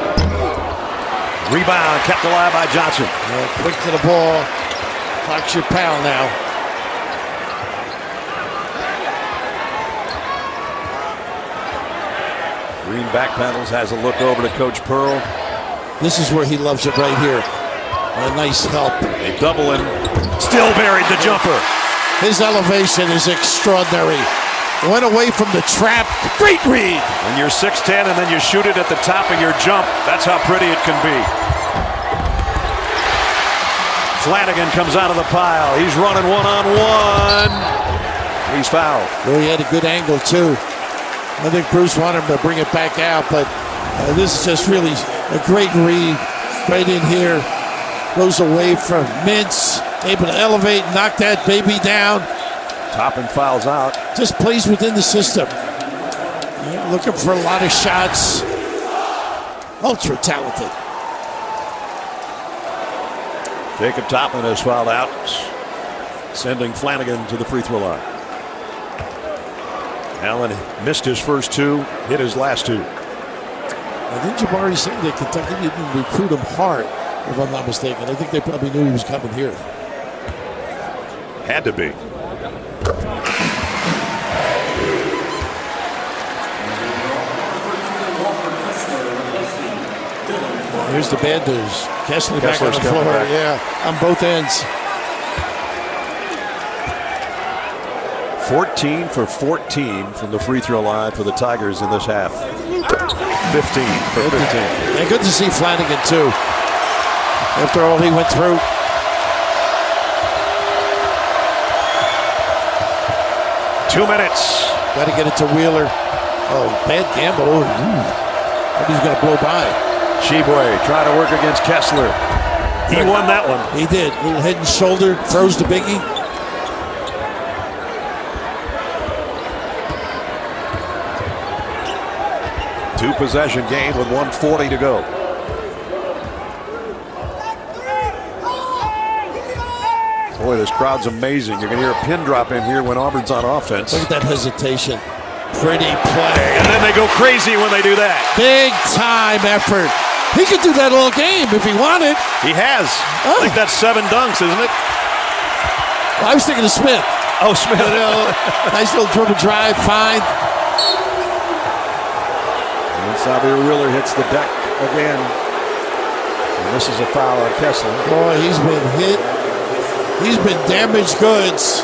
Rebound kept alive by Johnson. Quick to the ball. Clock's your pal now. Green backpedals, has a look over to Coach Pearl. This is where he loves it right here. A nice help. They double him. Still buried the jumper. His elevation is extraordinary. Went away from the trap. Great read. When you're 6'10" and then you shoot it at the top of your jump, that's how pretty it can be. Flanagan comes out of the pile. He's running one-on-one. He's fouled. Well, he had a good angle, too. I think Bruce wanted him to bring it back out, but this is just really a great read. Right in here. Goes away from Mintz. Able to elevate, knock that baby down. Toppin fouls out. Just plays within the system. Looking for a lot of shots. Ultra talented. Jacob Toppin has fouled out, sending Flanagan to the free throw line. Allen missed his first two, hit his last two. I think Jabari said that Kentucky didn't recruit him hard, if I'm not mistaken. I think they probably knew he was coming here. Had to be. Here's the bad news. Kessler back on Kessler's the floor. coming back. Yeah, on both ends. 14 for 14 from the free throw line for the Tigers in this half. 15 for 15. And good to see Flanagan, too. After all he went through. Two minutes. Got to get it to Wheeler. Oh, bad gamble. Oh, he's going to blow by. Tshiebwe trying to work against Kessler. He won that one. He did. Little head and shoulder. Throws the biggie. Two possession game with 1:40 to go. Boy, this crowd's amazing. You're going to hear a pin drop in here when Auburn's on offense. Look at that hesitation. Pretty play. And then they go crazy when they do that. Big time effort. He could do that all game if he wanted. He has. Oh. I think that's 7 dunks, isn't it? I was thinking of Smith. Oh, Smith. Nice little dribble drive, fine. And Xavier Wheeler hits the deck again. And this is a foul on Kessler. Boy, he's been hit. He's been damaged goods.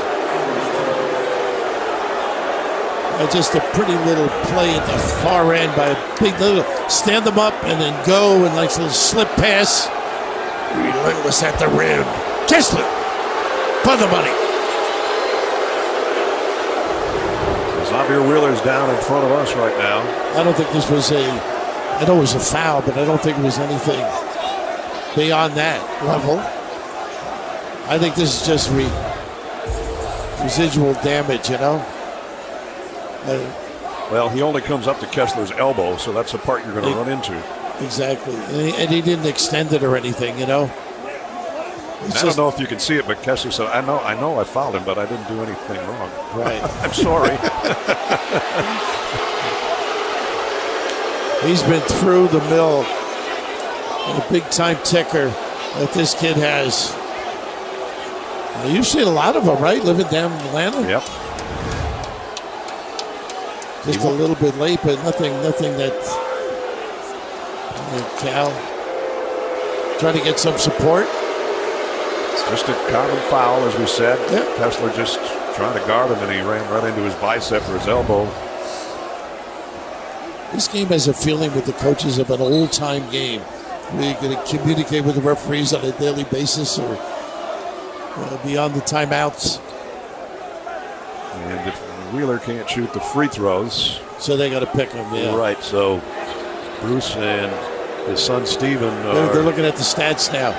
Just a pretty little play at the far end by a big little stand them up and then go and like a little slip pass. Relentless at the rim. Kessler for the money. Xavier Wheeler's down in front of us right now. I don't think this was I know it was a foul, but I don't think it was anything beyond that level. I think this is just residual damage, you know? Well, he only comes up to Kessler's elbow, so that's the part you're going to run into. Exactly. And he didn't extend it or anything, you know? I don't know if you can see it, but Kessler said, I know I fouled him, but I didn't do anything wrong. Right. I'm sorry. He's been through the mill. A big-time ticker that this kid has. Now, you've seen a lot of them, right? Living down in Atlanta? Yep. Just a little bit late, but nothing that Cal trying to get some support. It's just a common foul, as we said. Yep. Kessler just trying to guard him, and he ran right into his bicep or his elbow. This game has a feeling with the coaches of an old-time game. We're going to communicate with the referees on a daily basis or beyond the timeouts. And if Wheeler can't shoot the free throws. So they got to pick him, yeah. Right, so Bruce and his son Steven they're looking at the stats now.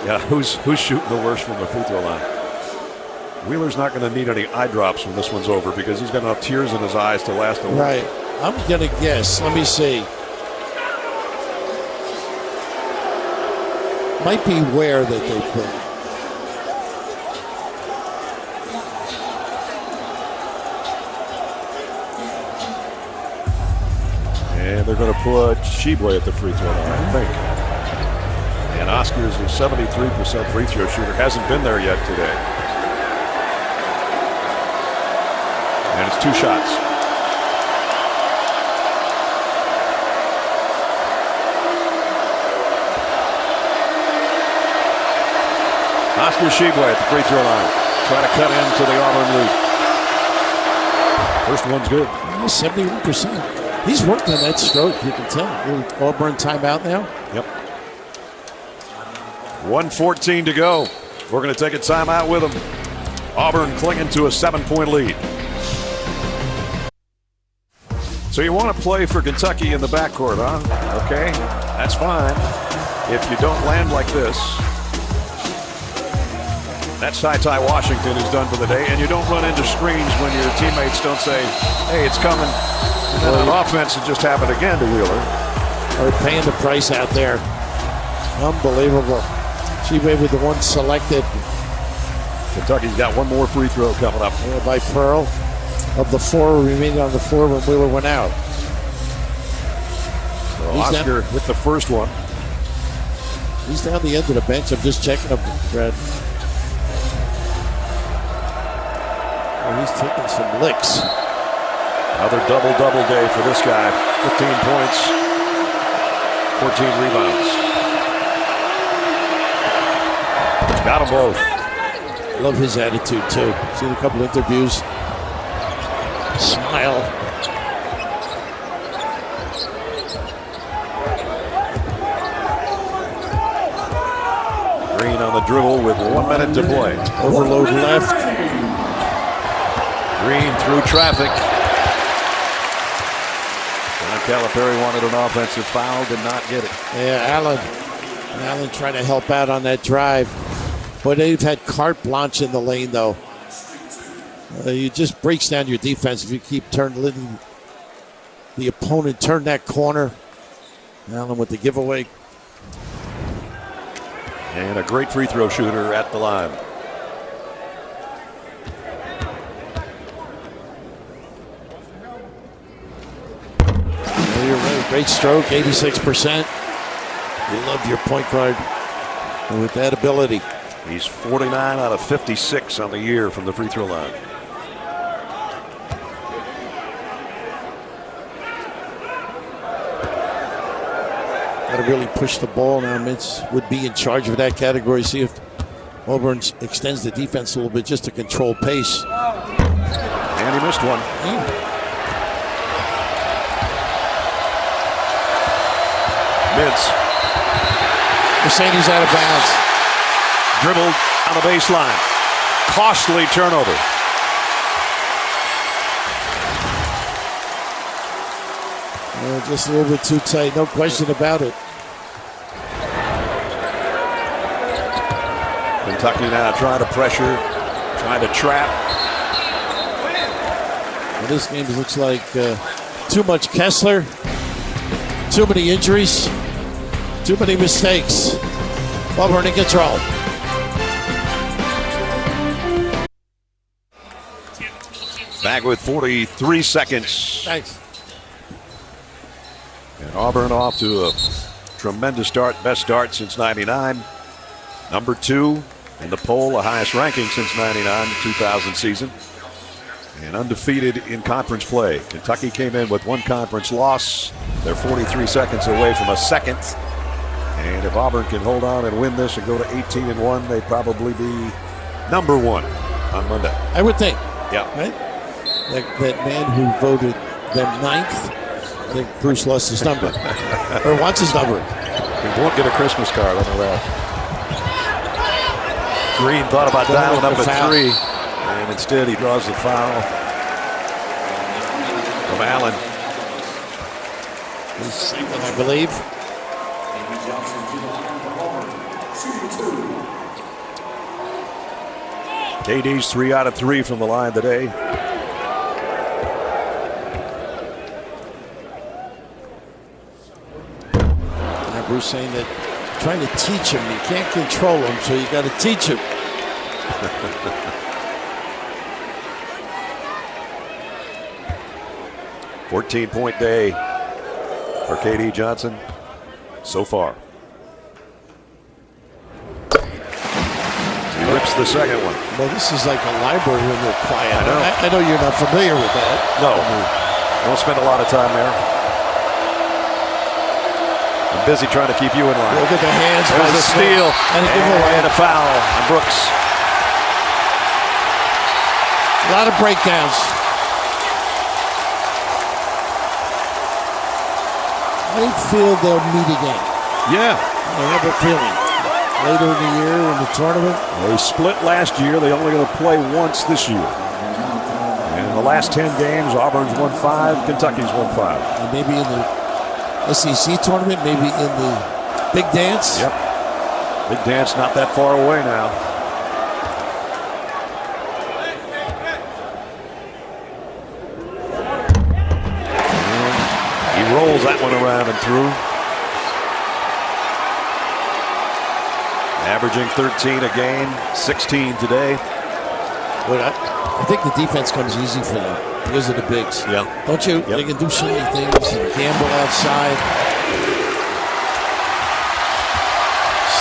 Yeah, who's shooting the worst from the free throw line? Wheeler's not going to need any eye drops when this one's over because he's got enough tears in his eyes to last a while. Right. I'm going to guess. Let me see. Might be where that they put it. And they're going to put Tshiebwe at the free throw line, I think. And Oscar's a 73% free throw shooter. Hasn't been there yet today. And it's 2 shots. Oscar Tshiebwe at the free throw line. Try to cut into the Auburn lead. First one's good. 71%. He's worked on that stroke, you can tell. Auburn timeout now. Yep. 1:14 to go. We're going to take a timeout with them. Auburn clinging to a 7-point lead. So you want to play for Kentucky in the backcourt, huh? Okay, that's fine. If you don't land like this, that's Tyty Washington is done for the day, and you don't run into screens when your teammates don't say, hey, it's coming. And then on offense, it just happened again to Wheeler. They're paying the price out there. Unbelievable. Tshiebwe with the one selected. Kentucky's got one more free throw coming up. By Pearl. Of the 4 remaining on the floor when Wheeler went out. So Oscar with the first one. He's down the end of the bench. I'm just checking him, Brad. Oh, he's taking some licks. Another double-double day for this guy. 15 points, 14 rebounds. Got them both. Love his attitude, too. Seen a couple interviews. Smile. Green on the dribble with 1 minute to play. Overload left. Green through traffic. John Calipari wanted an offensive foul, did not get it. Yeah, Allen trying to help out on that drive. But they've had carte blanche in the lane, though. It just breaks down your defense if you keep letting the opponent turn that corner. Allen with the giveaway. And a great free throw shooter at the line. You're right. Great stroke, 86%. You love your point guard with that ability. He's 49 out of 56 on the year from the free throw line. Got to really push the ball now. Mintz would be in charge of that category. See if Auburn extends the defense a little bit just to control pace. And he missed one. Mintz. They're saying he's out of bounds. Dribbled on the baseline. Costly turnover. Just a little bit too tight, no question about it. Kentucky now trying to pressure, trying to trap. Well, this game looks like too much Kessler, too many injuries, too many mistakes. Auburn in control. Back with 43 seconds. Thanks. And Auburn off to a tremendous start, best start since '99. Number 2 in the poll, the highest ranking since '99, 2000 season. And undefeated in conference play. Kentucky came in with 1 conference loss. They're 43 seconds away from a second. And if Auburn can hold on and win this and go to 18-1, they'd probably be number 1 on Monday. I would think. Yeah. Right? That man who voted them 9th, I think Bruce lost his number. Or wants his number. He won't get a Christmas card on the left. Green thought about dialing up at 3. And instead he draws the foul from Allen. His second, I believe. KD's 3 out of 3 from the line today. Now Bruce saying that trying to teach him, you can't control him, so you got to teach him. 14-point day for KD Johnson so far. He rips the second one. Well, this is like a library when they're quiet. I know. I know you're not familiar with that. No, don't spend a lot of time there. I'm busy trying to keep you in line. Look at the hands. There's a steal and a giveaway. And a foul on Brooks. A lot of breakdowns. I feel they'll meet again. Yeah. I have a feeling. Later in the year in the tournament. They split last year. They're only going to play once this year. And the last 10 games, Auburn's won 5, Kentucky's won 5. And maybe in the SEC tournament, maybe in the Big Dance. Yep. Big Dance not that far away now. And he rolls that one around and through. Averaging 13 a game, 16 today. But I think the defense comes easy for them because of the bigs. Yeah. Don't you? Yep. They can do so many things and gamble outside.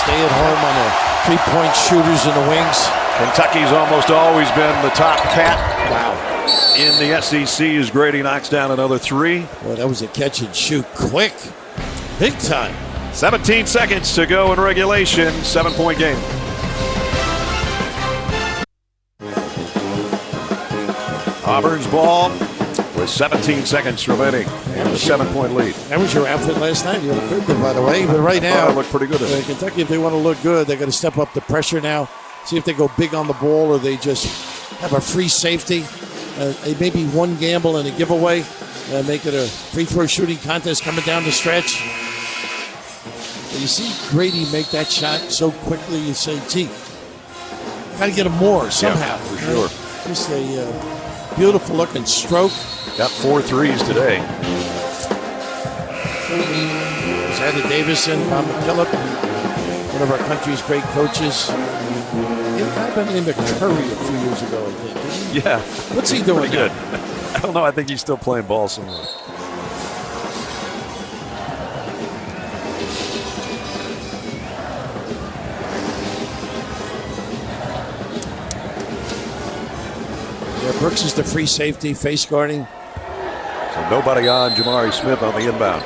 Stay at home on the three-point shooters in the wings. Kentucky's almost always been the top cat. Wow. In the SEC as Grady knocks down another 3. Boy, that was a catch and shoot quick. Big time. 17 seconds to go in regulation. 7-point game. Auburn's ball with 17 seconds remaining and a 7-point lead. That was your outfit last night. You look good, by the way. But right now, I look pretty good. Kentucky, if they want to look good, they're going to step up the pressure now. See if they go big on the ball or they just have a free safety. Maybe one gamble and a giveaway. Make it a free throw shooting contest coming down the stretch. You see Grady make that shot so quickly, you say, gee, got to get him more somehow. Yeah, for sure. Just a beautiful looking stroke. Got 4 threes today. There's Andy Davison, Bob McKillop, one of our country's great coaches. He had been named McCurry a few years ago, I think. Yeah. What's he doing? Pretty good. I don't know. I think he's still playing ball somewhere. Yeah, Brooks is the free safety, face guarding. So nobody on Jamari Smith on the inbound.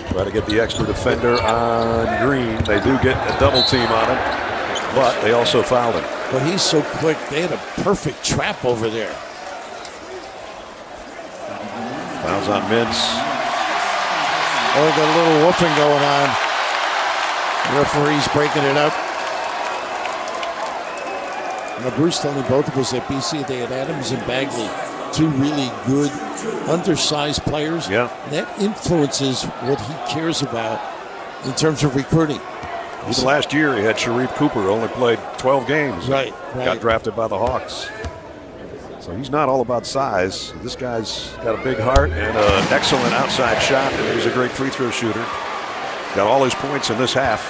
Try to get the extra defender on Green. They do get a double team on him, but they also fouled him. But he's so quick. They had a perfect trap over there. Fouls on Mintz. Oh, got a little whooping going on. The referee's breaking it up. Now, Bruce told me both of us at BC they had Adams and Bagley, 2 really good, undersized players. Yeah. That influences what he cares about in terms of recruiting. Even last year, he had Sharif Cooper, only played 12 games. Right. Got drafted by the Hawks. So he's not all about size. This guy's got a big heart and an excellent outside shot, and he's a great free throw shooter. Got all his points in this half.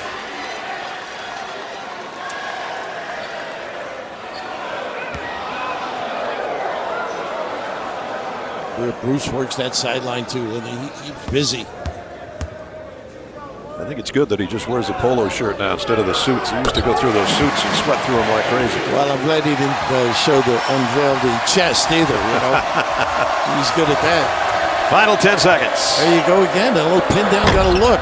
Bruce works that sideline too, and he keeps busy. I think it's good that he just wears a polo shirt now instead of the suits. He used to go through those suits and sweat through them like crazy. Well, I'm glad he didn't unveil the chest either, you know. He's good at that. Final 10 seconds. There you go again. A little pin down, got to look.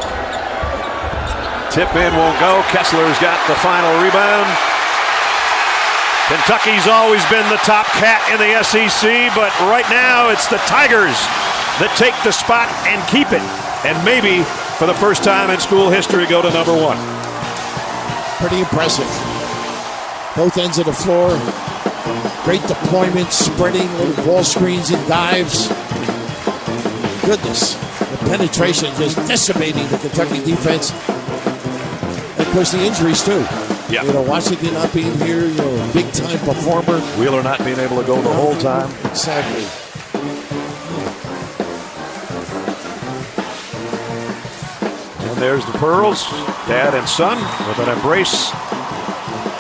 Tip in won't go. Kessler's got the final rebound. Kentucky's always been the top cat in the SEC, but right now it's the Tigers that take the spot and keep it. And maybe for the first time in school history go to number 1. Pretty impressive. Both ends of the floor. Great deployment, spreading, little ball screens and dives. Goodness. The penetration just decimating the Kentucky defense. And of course the injuries too. Yeah. You know, Washington not being here, you know, big time performer. Wheeler not being able to go the whole time. Exactly. And there's the Pearls, dad and son, with an embrace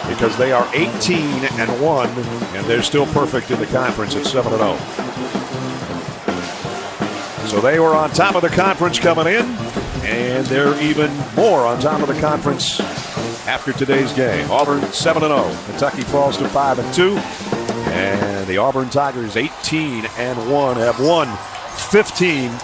because they are 18-1, and they're still perfect in the conference at 7-0. So they were on top of the conference coming in, and they're even more on top of the conference after today's game. Auburn 7-0. Kentucky falls to 5-2. And the Auburn Tigers 18-1 have won 15